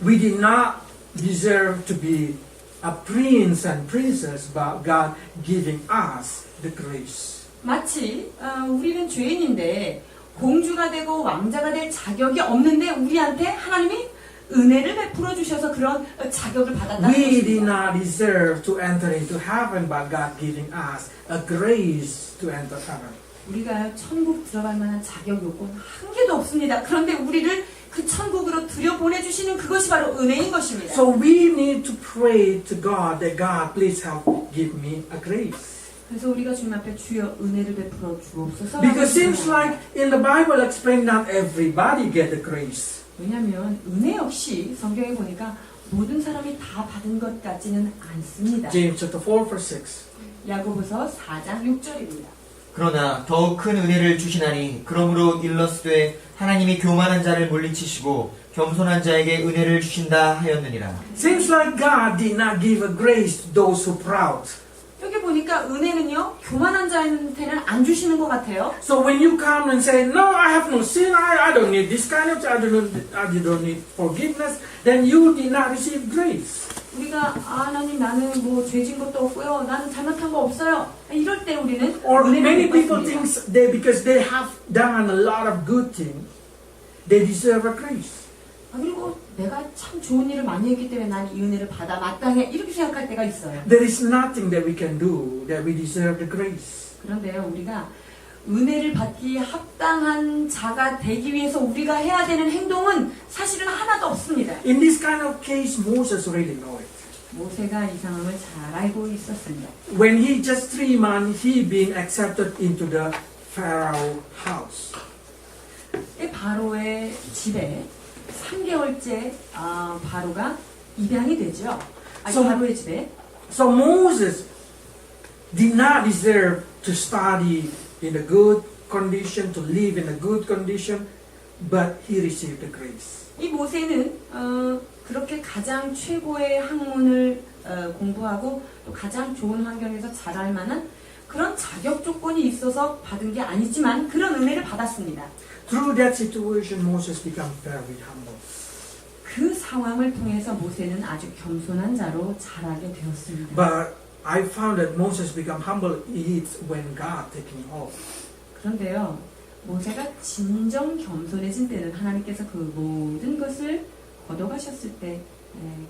We did not deserve to be a prince and princess, but God giving us the grace. 마치 우리는 죄인인데 공주가 되고 왕자가 될 자격이 없는데 우리한테 하나님이 은혜를 베풀어 주셔서 그런 자격을 받았다는 We did 것입니다. not deserve to enter into heaven, but God giving us a grace to enter heaven. 우리가 천국 들어갈 만한 자격 요건 한 개도 없습니다. 그런데 우리를 그 천국으로 들여보내주시는 그것이 바로 은혜인 것입니다. So we need to pray to God that God please help give me a grace. 그래서 우리가 주님 앞에 주여 은혜를 베풀어 주옵소서. Because it seems like in the Bible explained not everybody get the grace. 왜냐하면 은혜 역시 성경에 보니까 모든 사람이 다 받은 것 같지는 않습니다. James chapter 4 verse 6. 야고보서 4장 6절입니다. 그러나 더욱 큰 은혜를 주시나니 그러므로 일러스되 하나님이 교만한 자를 물리치시고 겸손한 자에게 은혜를 주신다 하였느니라. Seems like God did not give a grace to those who proud. 여기 보니까 은혜는요 교만한 자한테는 안 주시는 것 같아요. So when you come and say, no, I have no sin, I don't need this kind of, I don't need forgiveness, then you did not receive grace. 우리가 하나님 나는 뭐 죄진 것도 없고요. 나는 잘못한 거 없어요. 이럴 때 우리는 Or many 은혜를 못 people 받습니다. think they, because they have done a lot of good things, they deserve a grace. 그리고 내가 참 좋은 일을 많이 했기 때문에 난 이 은혜를 받아 마땅해 이렇게 생각할 때가 있어요. There is nothing that we can do that we deserve the grace. 그런데요 우리가 은혜를 받기에 합당한 자가 되기 위해서 우리가 해야 되는 행동은 사실은 하나도 없습니다. In this kind of case, Moses really know it. 모세가 이 상황을 잘 알고 있었습니다. When he just 3 months, he being accepted into the Pharaoh house. 이 바로의 집에 3개월째 바로가 입양이 되죠. 바로의 집에. So Moses did not deserve to study in a good condition, to live in a good condition, but he received the grace. 이 모세는 그렇게 가장 최고의 학문을 공부하고 또 가장 좋은 환경에서 자랄 만한 그런 자격 조건이 있어서 받은 게 아니지만 그런 은혜를 받았습니다. Through that situation, Moses became very humble. 그 상황을 통해서 모세는 아주 겸손한 자로 자라게 되었습니다. But I found that Moses became humble is when God taking him off. 그런데요, 모세가 진정 겸손해진 때는 하나님께서 그 모든 것을 걷어가셨을 때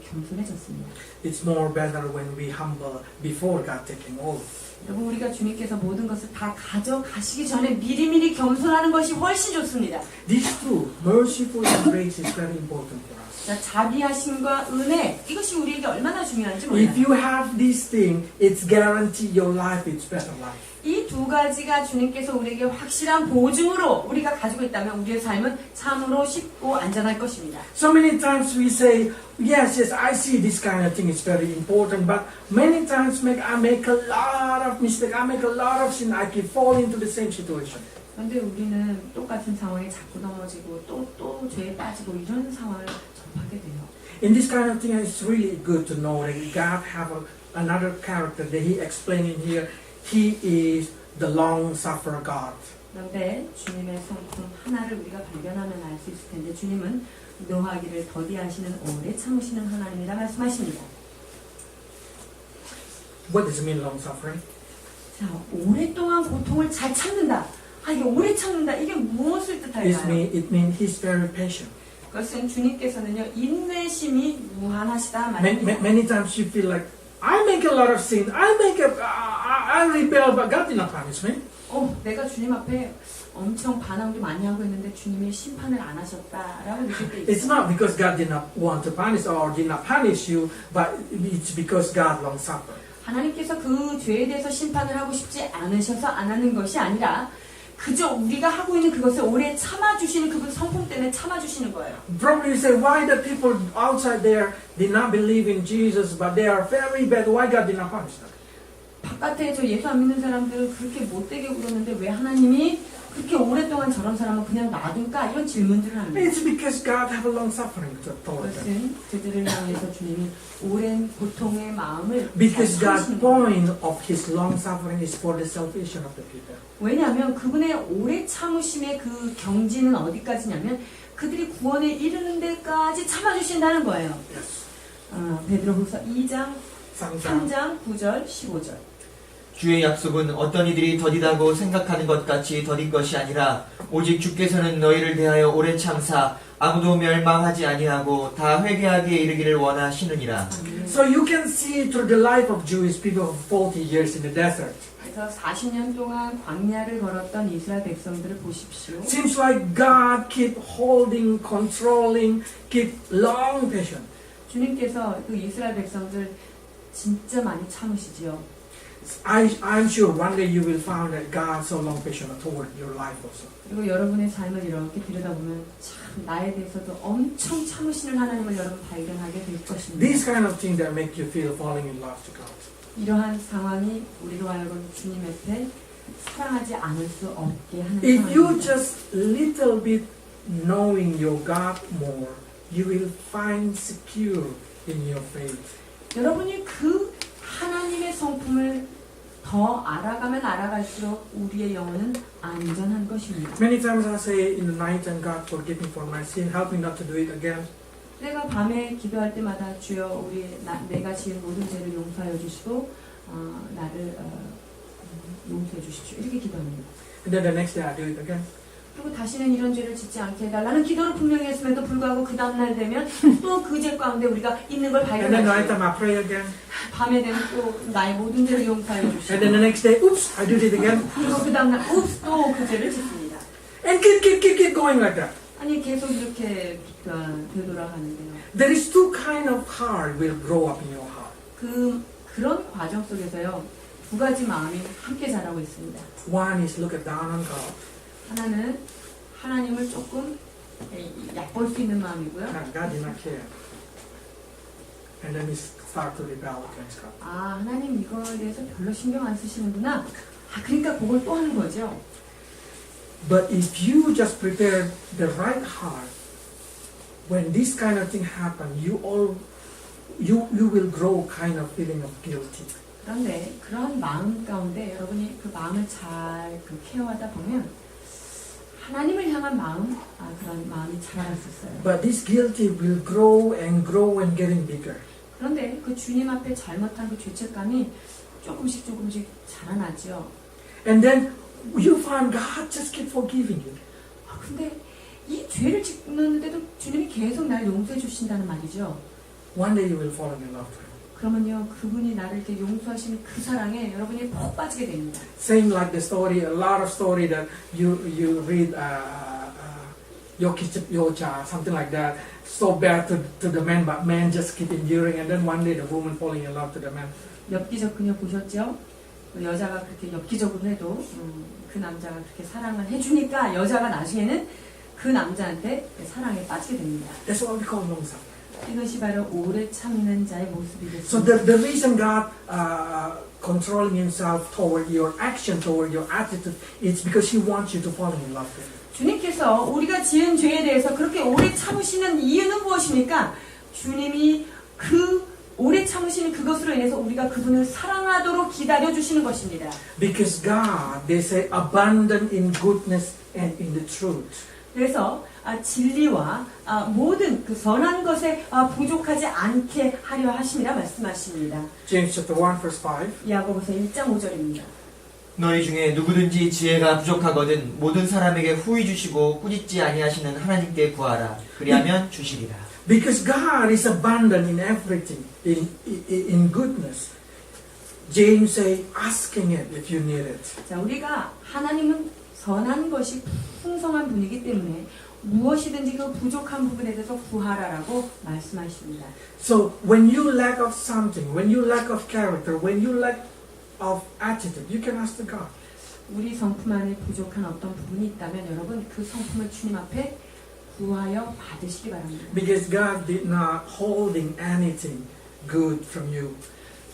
겸손해졌습니다. It's more better when we humble before God taking off. 여러분 우리가 주님께서 모든 것을 다 가져가시기 전에 미리미리 겸손하는 것이 훨씬 좋습니다. These two, merciful and grace, is very important for us. 자, 자비하심과 은혜 이것이 우리에게 얼마나 중요한지 If 몰라요. you have this thing, it's guarantee your life is better life. 이 두 가지가 주님께서 우리에게 확실한 보증으로 우리가 가지고 있다면 우리의 삶은 참으로 쉽고 안전할 것입니다. So many times we say, yes, I see this kind of thing is very important, but many times I make a lot of mistake, I make a lot of sin, I keep fall into the same situation. 그런데 우리는 똑같은 상황에 자꾸 넘어지고 또 죄에 빠지고 이런 상황을 접하게 돼요. In this kind of thing, it's really good to know that God have another character that He explained in here. He is the long-suffering God. 그런데 주님의 성품 하나를 우리가 발견하면 알 수 있을 텐데 주님은 노하기를 더디하시는 오래 참으시는 하나님이라 말씀하십니다. What does it mean, long-suffering? 자, 오랫동안 고통을 잘 참는다. 이게 오래 참는다. 이게 무엇을 뜻할까요? It means He's very patient. 그것은 주님께서는요 인내심이 무한하시다 말입니다. Many times you feel like, I make a lot of sin, I rebel, but God did not punish me. 내가 주님 앞에 엄청 반항도 많이 하고 있는데 주님이 심판을 안 하셨다라고 느낄 때 It's 있어요. not because God did not want to punish or did not punish you, but it's because God long suffered. 하나님께서 그 죄에 대해서 심판을 하고 싶지 않으셔서 안 하는 것이 아니라 그저 우리가 하고 있는 그것을 오래 참아주시는 그분 성품 때문에 참아주시는 거예요. Probably you say, why the people outside there did not believe in Jesus, but they are very bad. Why God did not punish them? 바깥에 저 예수 안 믿는 사람들 그렇게 못되게 굴었는데 왜 하나님이 그렇게 오랫동안 저런 사람을 그냥 놔둘까? 이런 질문들을 합니다. It's because God have a long suffering toward them. 그것은 그들을 향해서 주님이 오랜 고통의 마음을 Because God's 참으시는 거예요. point of His long suffering is for the salvation of the people. 왜냐하면 그분의 오래 참으심의 그 경지는 어디까지냐면 그들이 구원에 이르는 데까지 참아주신다는 거예요. Yes. 베드로후서 2장, 3장. 3장 9절, 15절. 주의 약속은 어떤 이들이 더디다고 생각하는 것 같이 더딘 것이 아니라 오직 주께서는 너희를 대하여 오래 참사 아무도 멸망하지 아니하고 다 회개하기에 이르기를 원하시느니라. So you can see through the life of Jewish people for 40 years in the desert. 그래서 40년 동안 광야를 걸었던 이스라엘 백성들을 보십시오. Seems like God keep holding, controlling, keep long patient. 주님께서 그 이스라엘 백성들 진짜 많이 참으시지요. I'm sure one day you will find that God so long patient toward your life also. 그리고 여러분의 삶을 이렇게 들여다보면 참 나에 대해서도 엄청 참으시는 하나님을 여러분 발견하게 될 것입니다. These kind of things that make you feel falling in love to God. 이러한 상황이 우리로 하여금 주님 앞에 사랑하지 않을 수 없게 하는 If you 상황입니다. just little bit knowing your God more, you will find secure in your faith. 여러분이 그 하나님의 성품을 더 알아가면 알아갈수록 우리의 영혼은 안전한 것입니다. Many times I say in the night, and God forgive me for my sin, help me not to do it again. 내가 밤에 기도할 때마다 주여 내가 지은 모든 죄를 용서하여 주시고 나를 용서해 주십시오. 이렇게 기도합니다. And then the next day I do it again. 그리고 다시는 이런 죄를 짓지 않게 해달라는 기도를 분명히 했음에도 불구하고 그 다음날 되면 또 그 죄 가운데 우리가 있는 걸 And then night 발견하죠. time I pray again. 밤에 되면 또 나의 모든 죄를 용서하여 And then the 주시고 next day, oops, I did it again. 그리고 그 다음날 또 그 죄를 짓습니다. And keep going like that. 아니 계속 이렇게 되돌아가는데요. There is two kind of heart will grow up in your heart. 그런 과정 속에서요. 두 가지 마음이 함께 자라고 있습니다. One is look down on God. 하나는 하나님을 조금 얕볼 수 있는 마음이고요. And God did not care. And then we start to rebel against God. 아, 하나님 이거에 대해서 별로 신경 안 쓰시는구나. 그러니까 그걸 또 하는 거죠. But if you just prepare the right heart, when this kind of thing happen, you will grow kind of feeling of guilty. 그런데 그런 마음 가운데 여러분이 그 마음을 잘 케어하다 보면 하나님을 향한 마음, 그런 마음이 자랄 수 있어요. But this guilty will grow and getting bigger. 그런데 그 주님 앞에 잘못한 그 죄책감이 조금씩 자라나죠. And then you find God just keep forgiving you. 근데 이 죄를 짓는데도 주님이 계속 날 용서해 주신다는 말이죠. One day you will fall in love with Him. 그러면요, 그분이 나를 이렇게 용서하시는 그 사랑에 여러분이 푹 빠지게 됩니다. Same like the story, a lot of story that you read, Yocha, something like that. So bad to the man, but man just keep enduring, and then one day the woman falling in love to the man. 엽기적 그녀 보셨죠? 그 여자가 그렇게 엽기적으로 해도 그 남자가 그렇게 사랑을 해주니까 여자가 나중에는 그 남자한테 사랑에 빠지게 됩니다. That's what we call long suffering. 이것이 바로 오래 참는 자의 So 모습이겠습니다. the reason God controlling Himself toward your action, toward your attitude, is because He wants you to fall in love with Him. 주님께서 우리가 지은 죄에 대해서 그렇게 오래 참으시는 이유는 무엇입니까? 주님이 그 오래 참으시는 그것으로 인해서 우리가 그분을 사랑하도록 기다려주시는 것입니다. Because God, they say, abundant in goodness and in the truth. 그래서 진리와 모든 그 선한 것에 부족하지 않게 하려 하심이라 말씀하십니다. James chapter 1 verse 5. 야고보서 1장 5절입니다. 너희 중에 누구든지 지혜가 부족하거든 모든 사람에게 후히 주시고 꾸짖지 아니하시는 하나님께 구하라. 그리하면 주시리라. Because God is abundant in everything, in goodness. James say, asking it if you need it. 자, 우리가 하나님은 선한 것이 풍성한 분이기 때문에 무엇이든지 그 부족한 부분에 대해서 구하라라고 말씀하십니다. So when you lack of something, when you lack of character, when you lack of attitude, you can ask the God. 우리 성품 안에 부족한 어떤 부분이 있다면 여러분 그 성품을 주님 앞에 구하여 받으시기 바랍니다. Because God did not holding anything good from you.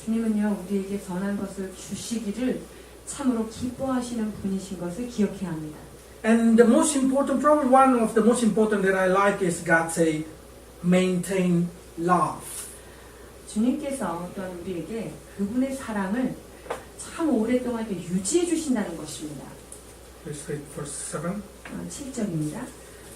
주님은요, 우리에게 선한 것을 주시기를 참으로 기뻐하시는 분이신 것을 기억해야 합니다. And the most important, probably one of the most important that I like is God say, maintain love. 주님께서 또한 우리에게 그분의 사랑을 참 오랫동안 이렇게 유지해 주신다는 것입니다. Let's read verse 7. 7절입니다.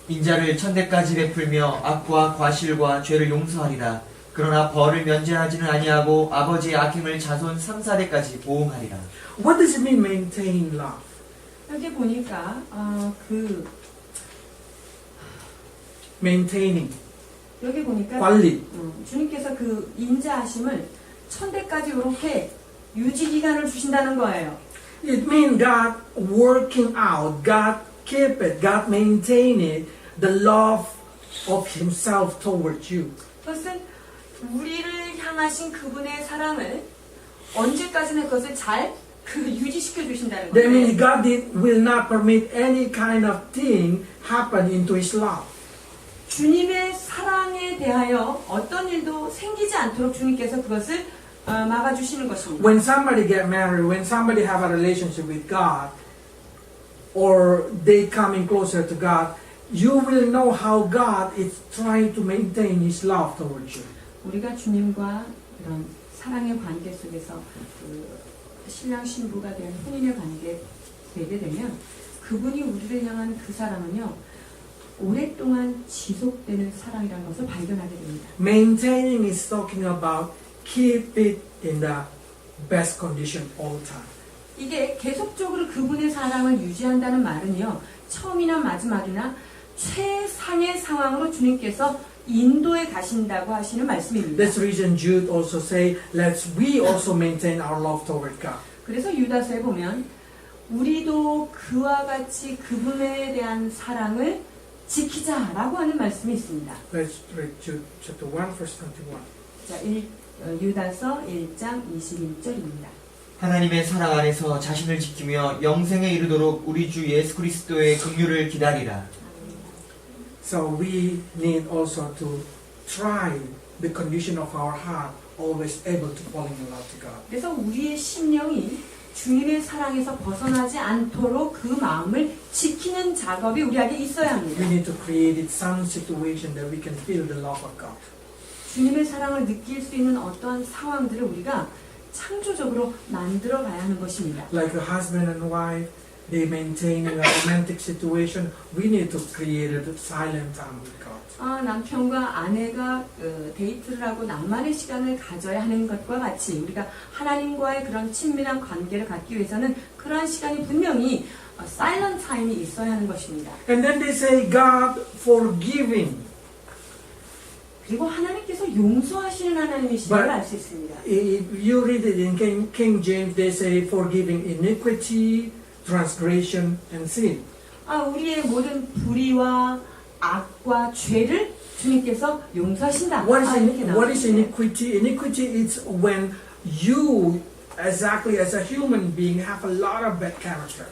인자를 천대까지 베풀며 악과 과실과 죄를 용서하리라. 그러나 벌을 면제하지는 아니하고 아버지의 악행을 자손 3, 4대까지 보응하리라. What does it mean, maintain love? 여기 보니까 Maintaining, 여기 보니까 관리. 주님께서 그 인자하심을 천대까지 이렇게 유지 기간을 주신다는 거예요. It means God working out, God keep it, God maintain it, the love of Himself towards you. 그것은 우리를 향하신 그분의 사랑을 언제까지나 그것을 잘 유지시켜 주신다는 That 거예요. means God will not permit any kind of thing happen into His love. 주님의 사랑에 대하여 어떤 일도 생기지 않도록 주님께서 그것을 막아주시는 것입니다. When somebody get married, when somebody have a relationship with God, or they coming closer to God, you will know how God is trying to maintain His love towards you. 우리가 주님과 이런 사랑의 관계 속에서 그 신랑 신부가 된 혼인의 관계에 되게 되면 그분이 우리를 향한 그 사랑은요 오랫동안 지속되는 사랑이라는 것을 발견하게 됩니다. Maintaining is talking about keep it in the best condition all the time. 이게 계속적으로 그분의 사랑을 유지한다는 말은요 처음이나 마지막이나 최상의 상황으로 주님께서 인도에 가신다고 하시는 말씀입니다. That's the reason Jude also say, let's we also maintain our love toward God. 그래서 유다서에 보면 우리도 그와 같이 그분에 대한 사랑을 지키자라고 하는 말씀이 있습니다. Let's read Jude chapter 1 verse 21. 자, 유다서 1장 21절입니다. 하나님의 사랑 안에서 자신을 지키며 영생에 이르도록 우리 주 예수 그리스도의 긍휼을 기다리라. So we need also to try the condition of our heart, always able to fall in love to God. 그래서 우리의 심령이 주님의 사랑에서 벗어나지 않도록 그 마음을 지키는 작업이 우리에게 있어야 합니다. We need to create some situation that we can feel the love of God. 주님의 사랑을 느낄 수 있는 어떠한 상황들을 우리가 창조적으로 만들어 가야 하는 것입니다. Like a husband and wife, they maintain a romantic situation. We need to create a silent time with God. 남편과 아내가 데이트를 하고 낭만의 시간을 가져야 하는 것과 같이 우리가 하나님과의 그런 친밀한 관계를 갖기 위해서는 그러한 시간이 분명히 사일런트 타임이 있어야 하는 것입니다. And then they say God forgiving. 그리고 하나님께서 용서하시는 하나님이신 걸 알 수 있습니다. If you read it in King James, they say forgiving iniquity, transgression, and sin. 우리의 모든 불의와 악과 죄를 주님께서 용서하신다. What is iniquity? Iniquity is when you, exactly as a human being, have a lot of bad character.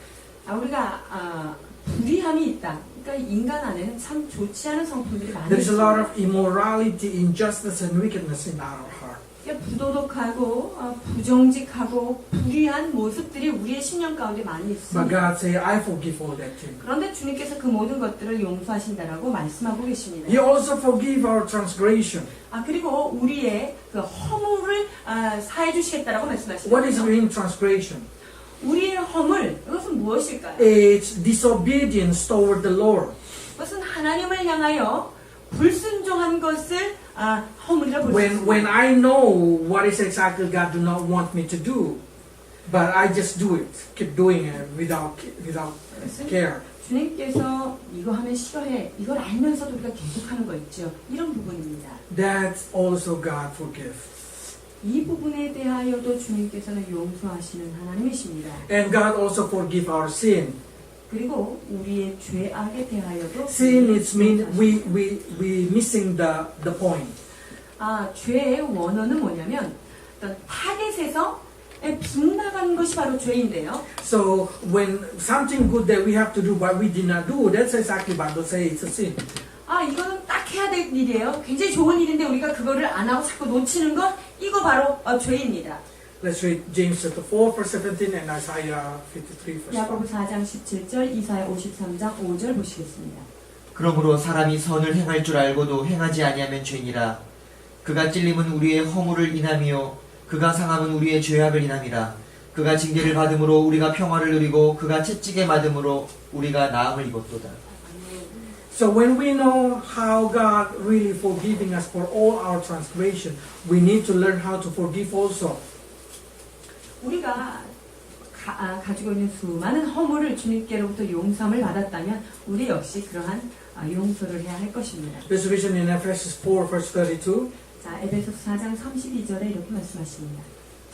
우리가 불의함이 있다. 그러니까 인간 안에는 참 좋지 않은 성품들이 많이 There is a lot 있습니다. of immorality, injustice, and wickedness in our heart. 부도덕하고 부정직하고 불의한 모습들이 우리의 심령 가운데 많이 But 있습니다. God say, I forgive all that thing. 그런데 주님께서 그 모든 것들을 용서하신다라고 말씀하고 계십니다. He also forgive our transgression. 그리고 우리의 그 허물을 사해 주시겠다라고 What is 말씀하십니다. mean transgression? 우리의 허물, 이것은 무엇일까요? It's disobedience toward the Lord. 그것은 하나님을 향하여 불순종한 것을 허물이라고 볼 수 있습니다. When I know what is exactly God do not want me to do, but I just do it, keep doing it without care. 주님께서 이거 하면 싫어해. 이걸 알면서도 우리가 계속하는 거 있죠. 이런 부분입니다. That's also God forgive. 이 부분에 대하여도 주님께서는 용서하시는 하나님이십니다. And God also forgive our sin. 그리고 우리의 죄악에 대하여도 Sin is mean we missing the point. 죄의 원어는 뭐냐면 어떤 타겟에서 빗나가는 것이 바로 죄인데요. So when something good that we have to do but we did not do, that's exactly Bible say it's a sin. 이거는 딱 해야 될 일이에요. 굉장히 좋은 일인데 우리가 그거를 안 하고 자꾸 놓치는 건 이거 바로 죄입니다. Let's read James chapter 4, verse 17 and Isaiah 53, verse 5. 야고보 4장 17절, 이사야 53장 5절 보시겠습니다. 그러므로 사람이 선을 행할 줄 알고도 행하지 아니하면 죄니라. 그가 찔림은 우리의 허물을 인함이요 그가 상함은 우리의 죄악을 인함이라. 그가 징계를 받음으로 우리가 평화를 누리고 그가 채찍에 맞음으로 우리가 나음을 입었도다. So when we know how God really forgiving us for all our transgression, we need to learn how to forgive also. 우리가 가지고 있는 수많은 허물을 주님께로부터 용서함을 받았다면 우리 역시 그러한 용서를 해야 할 것입니다. This vision in Ephesians 4, verse 32. 자, 에베소서 4장 32절에 이렇게 말씀하십니다.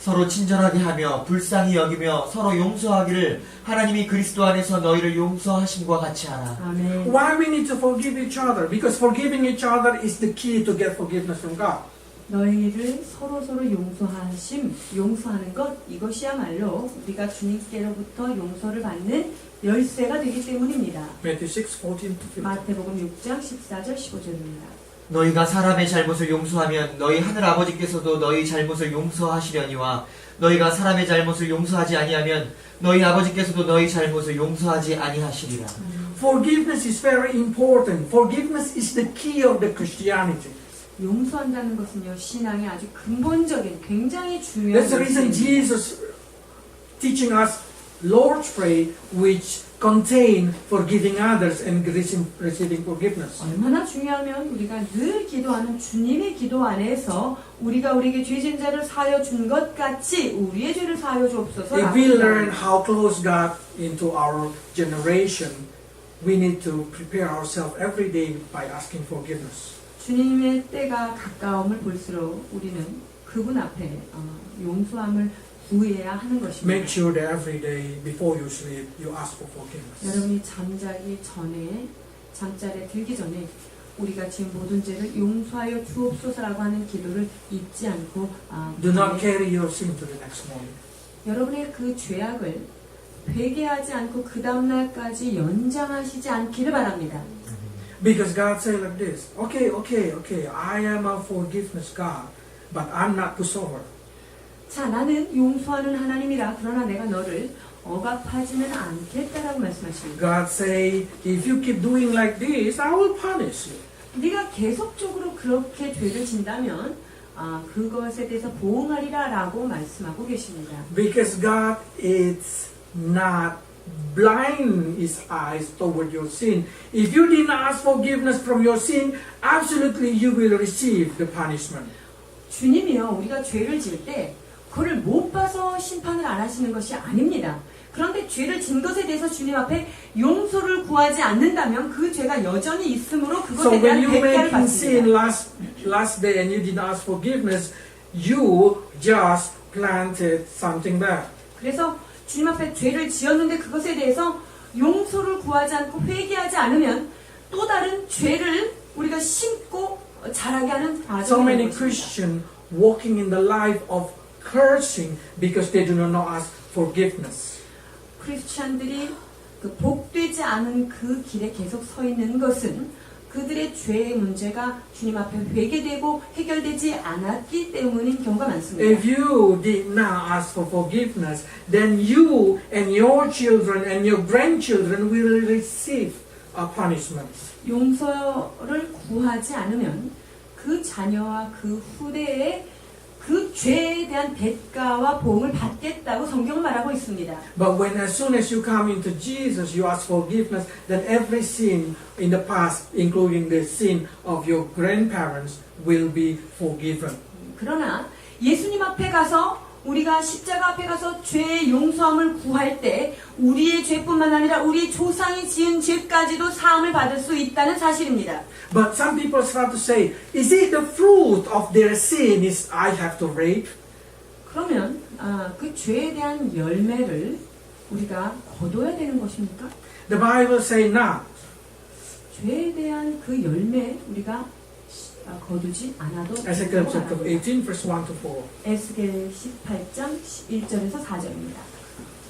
서로 친절하게 하며 불쌍히 여기며 서로 용서하기를 하나님이 그리스도 안에서 너희를 용서하심과 같이 하라. 아멘. Why we need to forgive each other? Because forgiving each other is the key to get forgiveness from God. 너희를 서로 용서하는 것, 이것이야말로 우리가 주님께로부터 용서를 받는 열쇠가 되기 때문입니다. Matthew 6, 14 to 15. 마태복음 6장 14절 15절입니다. 너희가 사람의 잘못을 용서하면 너희 하늘 아버지께서도 너희 잘못을 용서하시려니와 너희가 사람의 잘못을 용서하지 아니하면 너희 아버지께서도 너희 잘못을 용서하지 아니하시리라. Forgiveness is very important. Forgiveness is the key of the Christianity. 용서한다는 것은요, 신앙의 아주 근본적인 굉장히 중요한 That's the reason 것입니다. Jesus teaching us Lord's Prayer, which contain forgiving others and receiving forgiveness. 얼마나 중요하면 우리가 늘 기도하는 주님의 기도 안에서 우리가 우리에게 죄진 자를 사하여 준 것 같이 우리의 죄를 사하여 주옵소서. If we learn how close God into our generation, we need to prepare ourselves every day by asking forgiveness. 주님의 때가 가까움을 볼수록 우리는 그분 앞에 용서함을 구해야 하는 것입니다. Make sure that every day before you sleep, you ask for forgiveness. 여러분이 잠자기 전에, 잠자리에 들기 전에 우리가 지은 모든 죄를 용서하여 주옵소서라고 하는 기도를 잊지 않고 Do not carry your sin to the next morning. 여러분의 그 죄악을 회개하지 않고 그 다음날까지 연장하시지 않기를 바랍니다. Because God said like this, okay, I am a forgiveness God, but I'm not pushover. 자, 나는 용서하는 하나님이라 그러나 내가 너를 억압하지는 않겠다라고 말씀하십니다. God say, if you keep doing like this, I will punish you. 네가 계속적으로 그렇게 죄를 진다면 그것에 대해서 보응하리라라고 말씀하고 계십니다. Because God is not blind his eyes toward your sin. If you did not ask forgiveness from your sin, absolutely you will receive the punishment. 주님이요, 우리가 죄를 지을 때 그를 못 봐서 심판을 안 하시는 것이 아닙니다. 그런데 죄를 진 것에 대해서 주님 앞에 용서를 구하지 않는다면 그 죄가 여전히 있으므로 So 그것에 when 대한 you 대가를 make sin 받습니다. last day and you did not ask forgiveness, you just planted something bad. 그래서 주님 앞에 죄를 지었는데 그것에 대해서 용서를 구하지 않고 회개하지 않으면 또 다른 죄를 우리가 심고 자라게 하는 과정이 So many 되는 것입니다. Christians walking in the life of cursing because they do not know ask forgiveness. 크리스찬들이 그 복되지 않은 그 길에 계속 서 있는 것은 그들의 죄의 문제가 주님 앞에 회개되고 해결되지 않았기 때문인 경우가 많습니다. If you did not ask for forgiveness, then you and your children and your grandchildren will receive a punishment. 용서를 구하지 않으면 그 자녀와 그 후대에 그 죄에 대한 대가와 보응을 받겠다고 성경은 말하고 있습니다. But when as soon as you come into Jesus, you ask forgiveness, then every sin in the past, including the sin of your grandparents, will be forgiven. 그러나 예수님 앞에 가서 우리가 십자가 앞에 가서 죄의 용서함을 구할 때 우리의 죄뿐만 아니라 우리 조상이 지은 죄까지도 사함을 받을 수 있다는 사실입니다. But some people start to say, is it the fruit of their sin is I have to rape? 그러면 그 죄에 대한 열매를 우리가 거둬야 되는 것입니까? The Bible say not. 죄에 대한 그 열매 우리가 거두지 않아도 Ezekiel 되고 chapter 말합니다. 18, verse 1 to 4. 에스겔 18장 1절에서 4절입니다.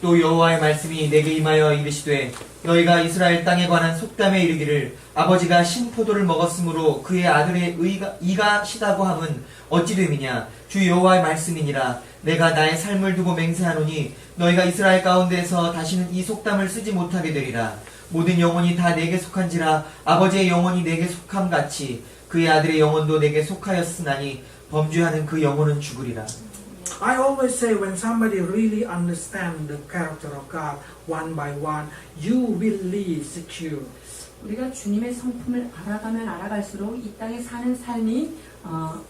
또 여호와의 말씀이 내게 임하여 이르시되 너희가 이스라엘 땅에 관한 속담에 이르기를 아버지가 신포도를 먹었으므로 그의 아들의 이가 시다고 함은 어찌 됨이냐 주 여호와의 말씀이니라 내가 나의 삶을 두고 맹세하노니 너희가 이스라엘 가운데에서 다시는 이 속담을 쓰지 못하게 되리라 모든 영혼이 다 내게 속한지라 아버지의 영혼이 내게 속함 같이 그의 아들의 영혼도 내게 속하였으나니 범죄하는 그 영혼은 죽으리라. I always say when somebody really understands the character of God one by one, you will live secure. 우리가 주님의 성품을 알아가면 알아갈수록 이 땅에 사는 삶이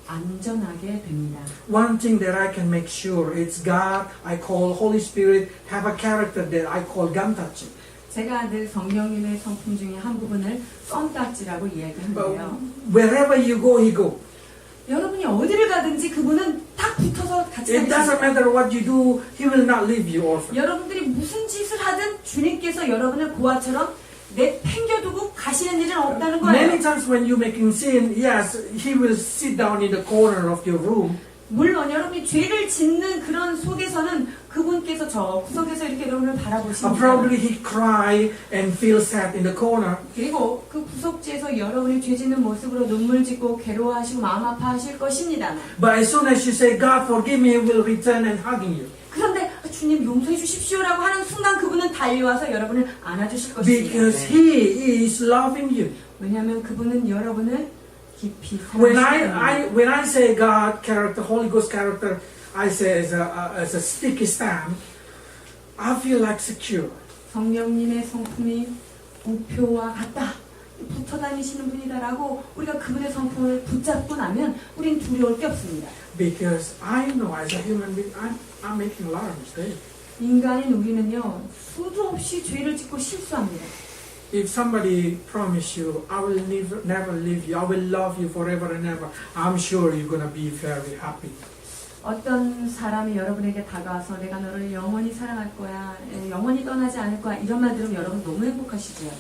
안전하게 됩니다. One thing that I can make sure it's God, I call Holy Spirit, have a character that I call gamtachi. 제가 늘 성령님의 성품 중에 한 부분을 껌딱지라고 이야기하는데요. Wherever you go, He go. 여러분이 어디를 가든지 그분은 딱 붙어서 같이 It doesn't 다니십니다. matter what you do, He will not leave you orphan. 여러분들이 무슨 짓을 하든 주님께서 여러분을 고아처럼 내팽겨두고 가시는 일은 없다는 거예요. Many times when you making sin, yes, He will sit down in the corner of your room. 물론 여러분이 죄를 짓는 그런 속에서는 그분께서 저 구석에서 이렇게 여러분을 바라보십니다. Probably He cry and feel sad in the corner. 그리고 그 구석지에서 여러분이 죄 짓는 모습으로 눈물 짓고 괴로워하시고 마음 아파하실 것입니다. But as soon as you say, God forgive me, He will return and hugging you. 그런데 주님 용서해 주십시오라고 하는 순간 그분은 달려와서 여러분을 안아주실 것입니다. Because He is loving you. 왜냐하면 그분은 여러분을 깊이 When 사랑하시기 when I say God character, Holy Ghost character, I say as a sticky stamp, I feel like secure. 성령님의 성품이 우표와 같다. 붙어 다니시는 분이다라고 우리가 그분의 성품을 붙잡고 나면 우린 두려울 게 없습니다. Because I know as a human being, I'm making a lot of mistakes. 인간인 우리는요 수도 없이 죄를 짓고 실수합니다. If somebody promise you, I will never leave you, I will love you forever and ever, I'm sure you're gonna be very happy. 어떤 사람이 여러분에게 다가와서 내가 너를 영원히 사랑할 거야, 영원히 떠나지 않을 거야 이런 말 들으면 여러분 너무 행복하시죠.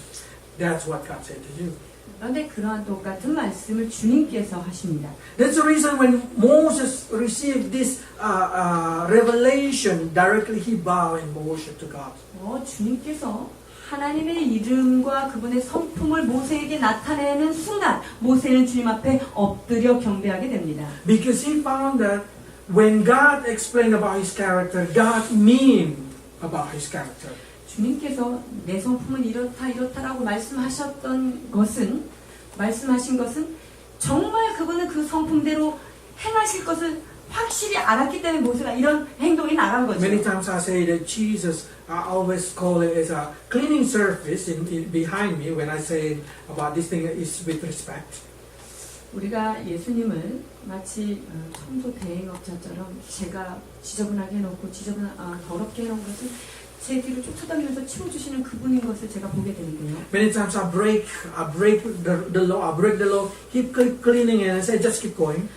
That's what God said to you. 그런데 그러한 똑같은 말씀을 주님께서 하십니다. That's the reason when Moses received this revelation, directly he bowed and worshiped to God. 주님께서 하나님의 이름과 그분의 성품을 모세에게 나타내는 순간 모세는 주님 앞에 엎드려 경배하게 됩니다. Because he found that when God explained about his character, God mean about his character. 주님께서 내 성품은 이렇다라고 말씀하신 것은 정말 그분은 그 성품대로 행하실 것을 확실히 알았기 때문에 모세가 이런 행동이 나간 거죠. Many times I say that Jesus, I always call it as a cleaning service behind me when I say about this thing is with respect. 우리가 예수님을 마치 청소 대행업자처럼 제가 지저분하게 해놓고 더럽게 해놓은 것을 제 뒤를 쫓아다니면서 치워주시는 그분인 것을 제가 보게 되는데요. Many times I break the law, keep cleaning and I say just keep going.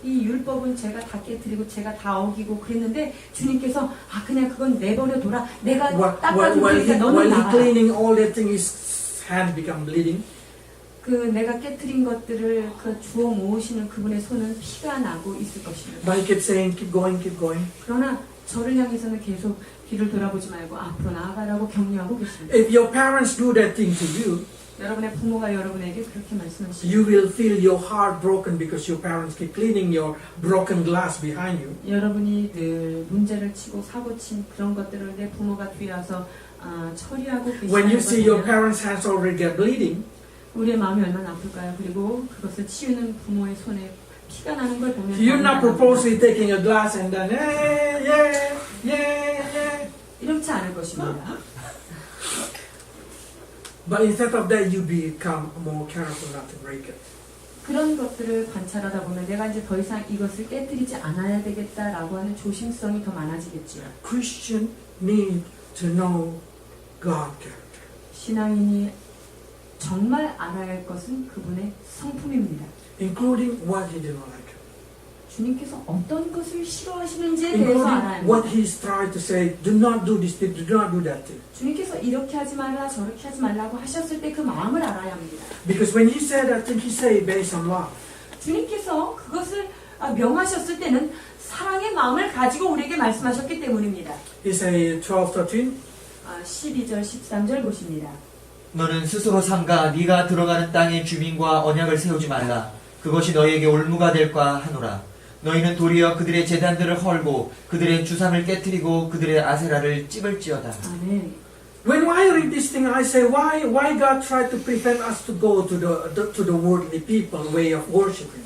이 율법은 제가 다 깨뜨리고 제가 다 어기고 그랬는데 주님께서 그냥 그건 내버려둬라. 내가 닦아줄 테니까 너는 while he 나가라. cleaning all that thing, his hand become bleeding. 내가 깨뜨린 것들을 주워 모으시는 그분의 손은 피가 나고 있을 것입니다. But he kept saying keep going. 그러나 저를 향해서는 계속 뒤를 돌아보지 말고 앞으로 나아가라고 격려하고 계십니다. If your parents do that thing to you, 여러분의 부모가 여러분에게 그렇게 말씀하시죠. you will feel your heart broken because your parents keep cleaning your broken glass behind you. 여러분이 늘 문제를 치고 사고친 그런 것들을 내 부모가 뒤에 와서 처리하고 When you 계시는 see your 것을 parents' hands already get bleeding, 우리의 마음이 얼마나 아플까요? 그리고 그것을 치우는 부모의 손에 피가 나는 걸 보면 you're not purposely taking a glass and then yeah. 이렇지 않을 것입니다. But instead of that, you become more careful not to break it. 그런 것들을 관찰하다 보면 내가 이제 더 이상 이것을 깨뜨리지 않아야 되겠다라고 하는 조심성이 더 많아지겠지요. Christian need to know God character. 신앙인이 정말 알아야 할 것은 그분의 성품입니다. Including what he did not like. 주님께서 어떤 것을 싫어하시는지에 대해서 알아야 Including what 합니다. he's trying to say, do not do this thing, do not do that thing. 주님께서 이렇게 하지 말라 저렇게 하지 말라고 하셨을 때 그 마음을 알아야 합니다. Because when he said that thing, he said it based on love. 주님께서 그것을 명하셨을 때는 사랑의 마음을 가지고 우리에게 말씀하셨기 때문입니다. He say 12, 13. 12절, 13절 보십니다. 너는 스스로 삼가 네가 들어가는 땅의 주민과 언약을 세우지 말라. 그것이 너희에게 올무가 될까 하노라. 너희는 도리어 그들의 제단들을 헐고 그들의 주상을 깨뜨리고 그들의 아세라를 찝을지어다. 아멘. When I read this thing, I say, why God tried to prevent us to go to the worldly people way of worshiping?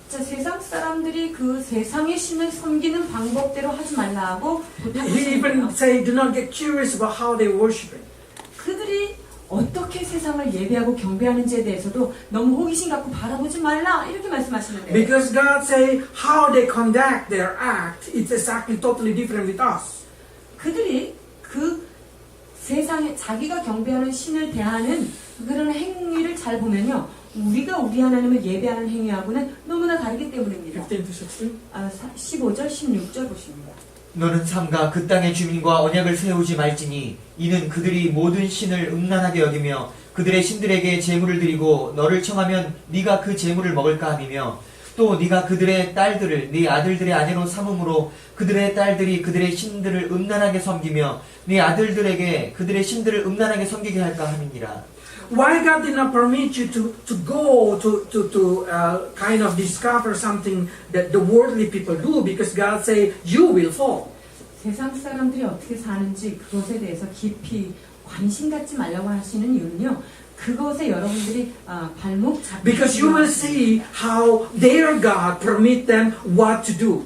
자, 세상 사람들이 그 세상의 신을 섬기는 방법대로 하지 말라 하고 He even 부탁하시는데요. say, do not get curious about how they worshiping. 그들이 어떻게 세상을 예배하고 경배하는지에 대해서도 너무 호기심 갖고 바라보지 말라 이렇게 말씀하시는데요. Because God say how they conduct their act, it's exactly totally different with us. 그들이 그 세상에 자기가 경배하는 신을 대하는 그런 행위를 잘 보면요. 우리가 우리 하나님을 예배하는 행위하고는 너무나 다르기 때문입니다. 15 to 16. 15절, 16절 보십니다. 너는 삼가 그 땅의 주민과 언약을 세우지 말지니 이는 그들이 모든 신을 음란하게 여기며 그들의 신들에게 제물을 드리고 너를 청하면 네가 그 제물을 먹을까 함이며 또 네가 그들의 딸들을 네 아들들의 아내로 삼음으로 그들의 딸들이 그들의 신들을 음란하게 섬기며 네 아들들에게 그들의 신들을 음란하게 섬기게 할까 함이니라. Why God did not permit you to go to kind of discover something that the worldly people do? Because God say you will fall. 세상 사람들이 어떻게 사는지 그것에 대해서 깊이 관심 갖지 말라고 하시는 이유는요. 그것에 여러분들이 발목 잡고 Because you will see how their God permit them what to do.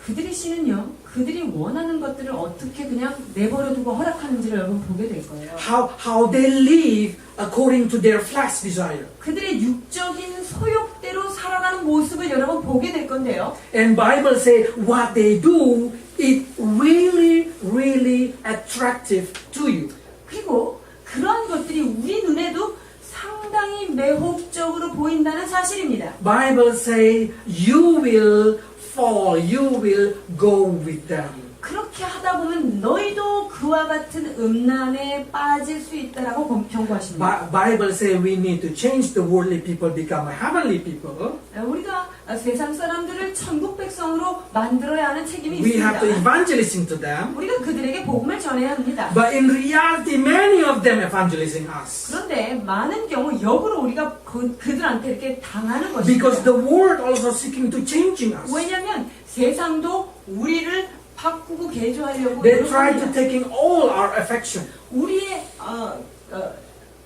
그들의 신은요. 그들이 원하는 것들을 어떻게 그냥 내버려두고 허락하는지를 여러분 보게 될 거예요. How they live according to their flesh desire. 그들의 육적인 소욕대로 살아가는 모습을 여러분 보게 될 건데요. And Bible say what they do is really attractive to you. 그리고 그런 것들이 우리 눈에도 상당히 매혹적으로 보인다는 사실입니다. Bible say you will fall, you will go with them. 그렇게 하다 보면 너희도 그와 같은 음란에 빠질 수 있다라고 경고하십니다. Bible say we need to change the worldly people become a heavenly people. 우리가 세상 사람들을 천국 백성으로 만들어야 하는 책임이 We have to 있습니다. evangelism to them. 우리가 그들에게 복음을 전해야 합니다. But in reality, many of them evangelizing us. 그런데 많은 경우 역으로 우리가 그들한테 이렇게 당하는 Because 것입니다. the world also seeking to changing us. 왜냐하면 세상도 우리를 바꾸고 개조하려고 They try to 노력합니다. taking all our affection.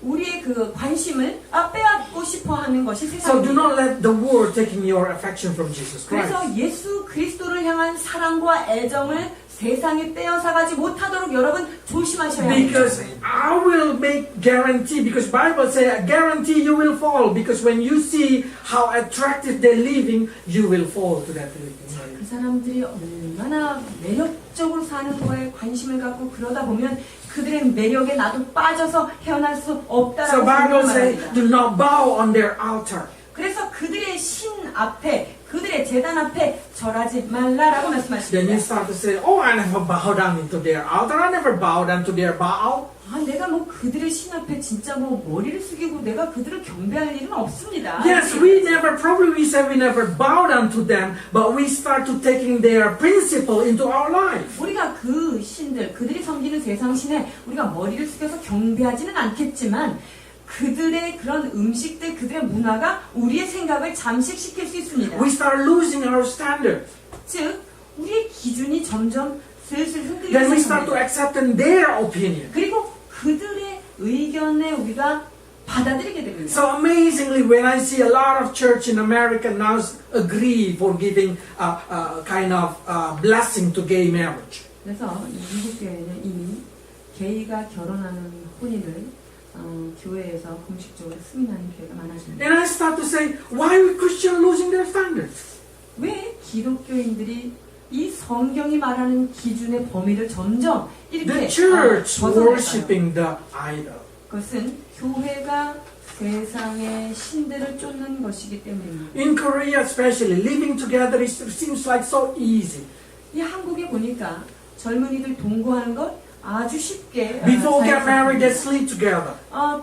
우리의 그 관심을 빼앗고 싶어 하는 것이 So do 세상입니다. not let the world taking your affection from Jesus Christ. 그래서 예수 그리스도를 향한 사랑과 애정을 세상에 빼앗아가지 못하도록 여러분 조심하셔야 합니다. Because I will make guarantee, because Bible say I guarantee you will fall, because when you see how attractive they're living, you will fall to that living. 그 사람들이 얼마나 매력적으로 사는 거에 관심을 갖고 그러다 보면 그들의 매력에 나도 빠져서 헤어날 수 So 없다라고 Bible say 말합니다. do not bow on their altar. 그래서 그들의 신 앞에 그들의 제단 앞에 절하지 말라라고 Then you 말씀하십니다. start to say, oh, I never bow down into their altar. I never bow down to their Baal. 내가 뭐 그들의 신 앞에 진짜 뭐 머리를 숙이고 내가 그들을 경배할 일은 없습니다. Yes, we never, probably we say we never bow down to them, but we start to taking their principle into our life. 우리가 그 신들, 그들이 섬기는 세상 신에 우리가 머리를 숙여서 경배하지는 않겠지만 그들의 그런 음식들, 그들의 문화가 우리의 생각을 잠식시킬 수 있습니다. We start losing our standard. 즉, 우리의 기준이 점점 슬슬 흔들리기 Then we start to 시작합니다. accept their opinion. 그리고 그들의 의견에 우리가 받아들이게 됩니다. So amazingly, when I see a lot of church in America now agree for giving a kind of blessing to gay marriage. 그래서 미국 교회는 이미 게이가 결혼하는 혼인을 교회에서 공식적으로 승인하는 교회가 많아집니다. And I start to say, why are Christians losing their standards? 왜 기독교인들이 이 성경이 말하는 기준의 범위를 점점 이렇게 The church 벗어날까요? worshiping the idol. 그것은 교회가 세상의 신들을 쫓는 것이기 때문입니다. In Korea especially, living together seems like so easy. 이 한국에 보니까 젊은이들 동거하는 것 아주 쉽게 Before get 자연스럽게 married, they sleep together.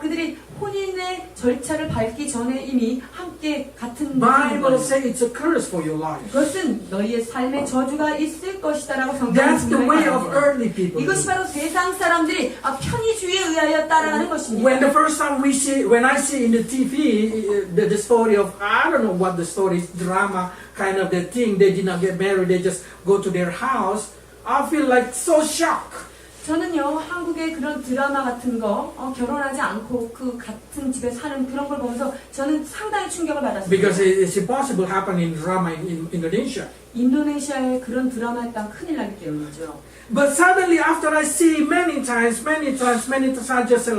그들이 혼인의 절차를 밟기 전에 이미 함께 같은 Bible 거예요. says it's a curse for your life. 그것은 너희의 삶에 저주가 있을 것이다라고 성경이 That's the way of 분명히 earthly people. 이것이 바로 세상 사람들이 편의주의에 의하여 따라가는 것입니다. When the first time when I see in the TV the story of, I don't know what the story is, drama kind of the thing, they did not get married, they just go to their house, I feel like so shocked. 저는요, 한국의 그런 드라마 같은 거, 결혼하지 않고 그 같은 집에 사는 그런 걸 보면서 저는 상당히 충격을 받았습니다. Because it's impossible happen in drama in Indonesia. 인도네시아에 그런 드라마에 따라 큰일 나기 때문이죠. But suddenly after I see many times, I just say,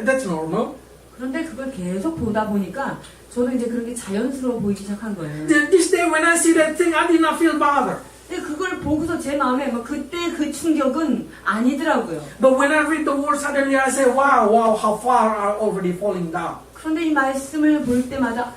that's normal. 그런데 그걸 계속 보다 보니까 저도 이제 그런 게 자연스러워 보이기 시작한 거예요. This day when I see that thing, I did not feel bothered. 근데 그걸 보고서 제 마음에 그때 그 충격은 아니더라고요. But when I read the word, suddenly I say, wow, how far are already falling down. 그런데 이 말씀을 볼 때마다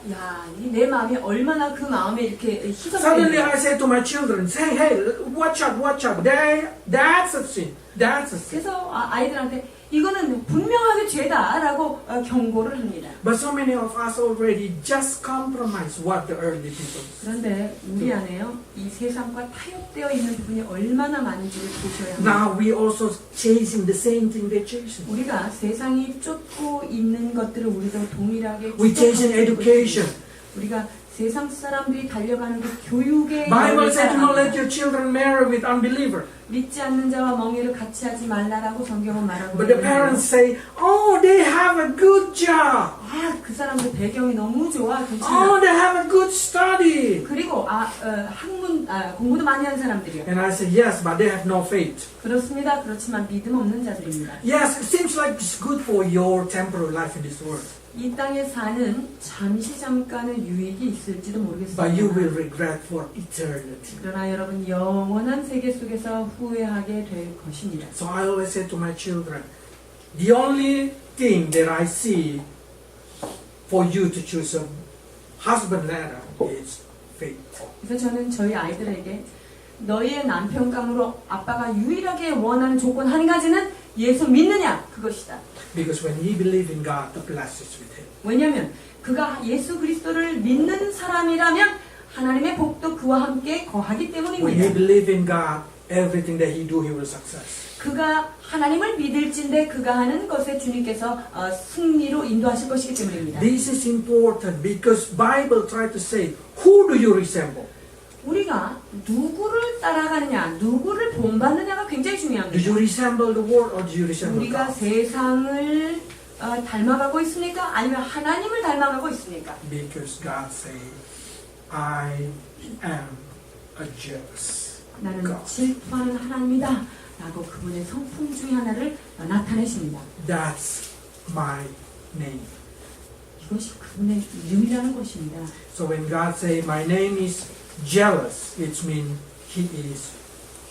내 마음이 얼마나 그 마음에 이렇게 Suddenly I 희석되는가. say to my children, say, hey, watch out. That's a sin. That's a sin. 그래서 아이들한테 이거는 분명하게 죄다라고 경고를 합니다. But so many of us already just compromise what the earthly people say. 그런데 우리 안에요, 이 세상과 타협되어 있는 부분이 얼마나 많은지를 보셔야 합니다. Now we also chasing the same thing they're chasing. 우리가 세상이 쫓고 있는 것들을 우리도 동일하게 We chasing 추적하고 education. 있습니다. 우리가 세상 사람들이 달려가는 그 교육의 Bible 열을 said, do not let 따라갑니다. your children marry with unbeliever. 믿지 않는 자와 멍에를 같이 하지 말라라고 성경은 말하고 But the parents say, oh, they have a good job. 그 사람들 배경이 너무 좋아, Oh, 괜찮아. they have a good study. 그리고 공부도 많이 하는 사람들이요. And I say, yes, but they have no faith. 그렇습니다. 그렇지만 믿음 없는 자들입니다. Yes, it seems like it's good for your temporal life in this world. 이 땅에 사는 잠깐의 유익이 있을지도 But you will 모르겠습니다. regret for eternity. 그러나 여러분 영원한 세계 속에서 후회하게 될 것입니다. So I always say to my children, the only thing that I see for you to choose a husband later is faith. 그래서 저는 저희 아이들에게 너희의 남편감으로 아빠가 유일하게 원하는 조건 한 가지는 예수 믿느냐 그것이다. Because when he believes in God, the blessing is with him. 왜냐하면 그가 예수 그리스도를 믿는 사람이라면 하나님의 복도 그와 함께 거하기 When he 때문입니다. believes in God, everything that he do, he will success. 그가 하나님을 믿을진데 그가 하는 것에 주님께서 승리로 인도하실 것이기 때문입니다. This is important because Bible try to say, who do you resemble? 우리가 누구를 따라가느냐, 누구를 본받느냐가 굉장히 Do you 중요합니다. resemble the world or do you resemble 우리가 God? 세상을 닮아가고 있습니까? 아니면 하나님을 닮아가고 있습니까? Because God say, I am a jealous 나는 God. 질투하는 하나님이다 라고 그분의 성품 중에 하나를 나타내십니다. That's my name. 이것이 그분의 이름이라는 것입니다. So when God say, my name is jealous, it means he is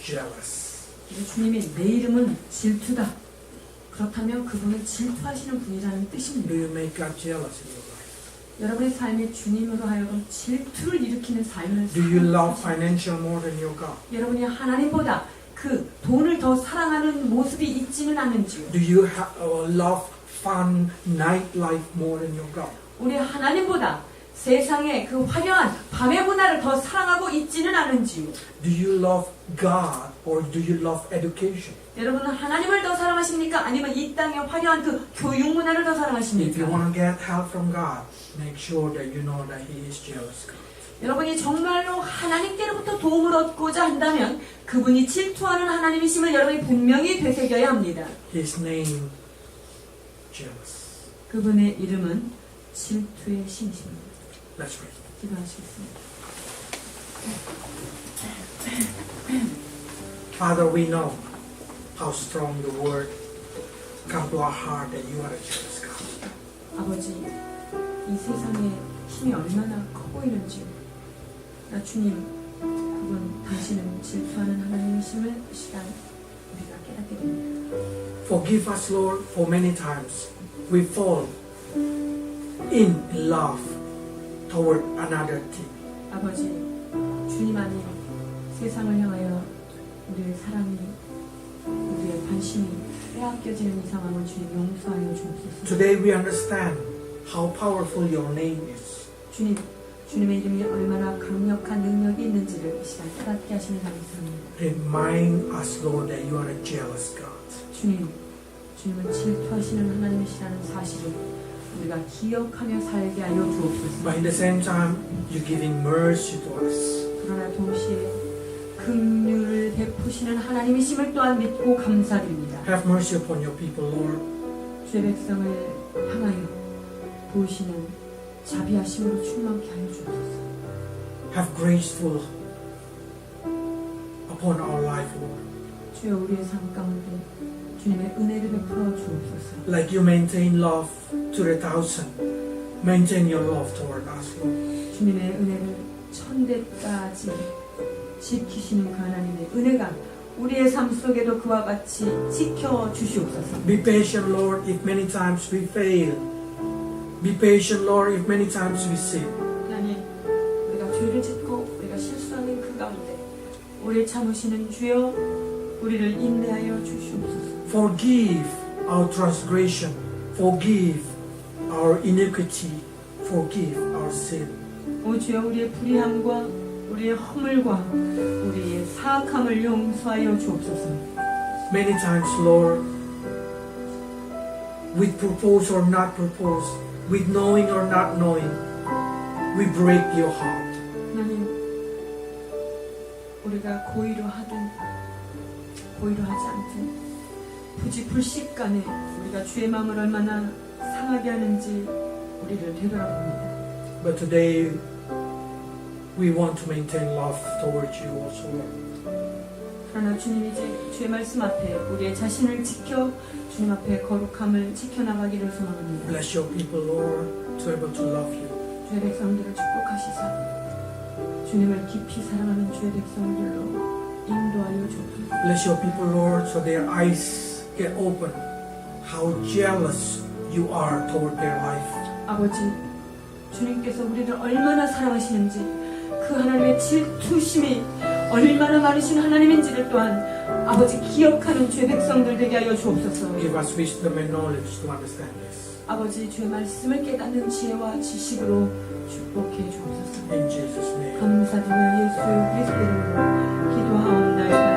jealous. 그래서 주님이 내 이름은 질투다. 그렇다면 그분은 질투하시는 분이라는 Do 뜻입니다. you make God jealous in your life? 여러분의 삶에 주님으로 하여금 질투를 일으키는 삶을 Do you love 살아가십시오. financial more than your God? 여러분이 하나님보다 그 돈을 더 사랑하는 모습이 있지는 않은지요. Do you love fun nightlife more than your God? 우리 하나님보다 세상의 그 화려한 밤의 문화를 더 사랑하고 있지는 않은지요. Do you love God or do you love education? 여러분은 하나님을 더 사랑하십니까? 아니면 이 땅의 화려한 그 교육 문화를 더 If you 사랑하십니까? want to get help from God, make sure that you know that he is jealous God. 여러분이 정말로 하나님께로부터 도움을 얻고자 한다면 그분이 질투하는 하나님이심을 여러분이 분명히 되새겨야 합니다. His name, jealous. 그분의 이름은 질투의 신이십니다. Let's pray. 기도하시겠습니다. Father, we know how strong the word come to our heart that you are a jealous God. 아버지, 이 세상의 힘이 얼마나 커 보이는지 주님, 그분 당신은 질투하는 하나님이심을 이 시간 우리가 깨닫게 됩니다. Forgive us, Lord, for many times we fall in love toward another thing. 아버지, 주님 아닌 세상을 향하여 우리의 사랑이, 우리의 관심이 빼앗겨지는 이 상황을 주님 용서하여 주옵소서. Today we understand how powerful your name is. 주님의 이름이 얼마나 강력한 능력이 있는지를 이 시간 깨닫게 하시는 감사합니다. Remind us, Lord, that you are a jealous God. 주님은 질투하시는 하나님이시라는 사실을 우리가 기억하며 살게 하여 주옵소서. But in the same time, you're giving mercy to us. 그러나 동시에 긍휼을 베푸시는 하나님이심을 또한 믿고 감사드립니다. Have mercy upon your people, Lord. 주의 백성을 향하여 보이시는 자비하심으로 충만케 하여 주옵소서. Have graceful upon our life, Lord. 주여 우리의 삶 가운데 주님의 은혜를 베풀어 주옵소서. Like you maintain love to the thousand, maintain your love toward us, Lord. 주님의 은혜를 천대까지 지키시는 그 하나님의 은혜가 우리의 삶 속에도 그와 같이 지켜 주시옵소서. Be patient, Lord, if many times we fail. Be patient, Lord, if many times we sin. 하나님, 우리가 죄를 짓고 우리가 실수하는 그 가운데 우리 참으시는 주여 우리를 인내하여 주시옵소서. Forgive our transgression. Forgive our iniquity. Forgive our sin. 오 주여 우리의 불의함과 우리의 허물과 우리의 사악함을 용서하여 주옵소서. Many times, Lord, with purpose or not purpose, with knowing or not knowing, we break your heart. 하나님, 우리가 고의로 하든 고의로 하지 않든 굳이 불식간에 우리가 주의 마음을 얼마나 상하게 하는지 우리를 되돌아봅니다. But today, we want to maintain love towards you also, Lord. 그러나 주님 이제 주의 말씀 앞에 우리의 자신을 지켜 주님 앞에 거룩함을 지켜나가기를 소망합니다. Bless your people, Lord, to be able to love you. 주의 백성들을 축복하시사 주님을 깊이 사랑하는 주의 백성들로 인도하여 주옵소서. Bless your people, Lord, so their eyes get open. How jealous you are toward their life. 아버지, 주님께서 우리를 얼마나 사랑하시는지 그 하나님의 질투심이 얼마나 많으신 하나님인지를 또한 아버지 기억하는 주의 백성들 되게 하여 주옵소서. Give us wisdom and knowledge to understand this. 아버지, 주의 말씀을 깨닫는 지혜와 지식으로 축복해 주옵소서. In Jesus' name. 감사드리며 예수 그리스도 이름으로 기도하옵나이다.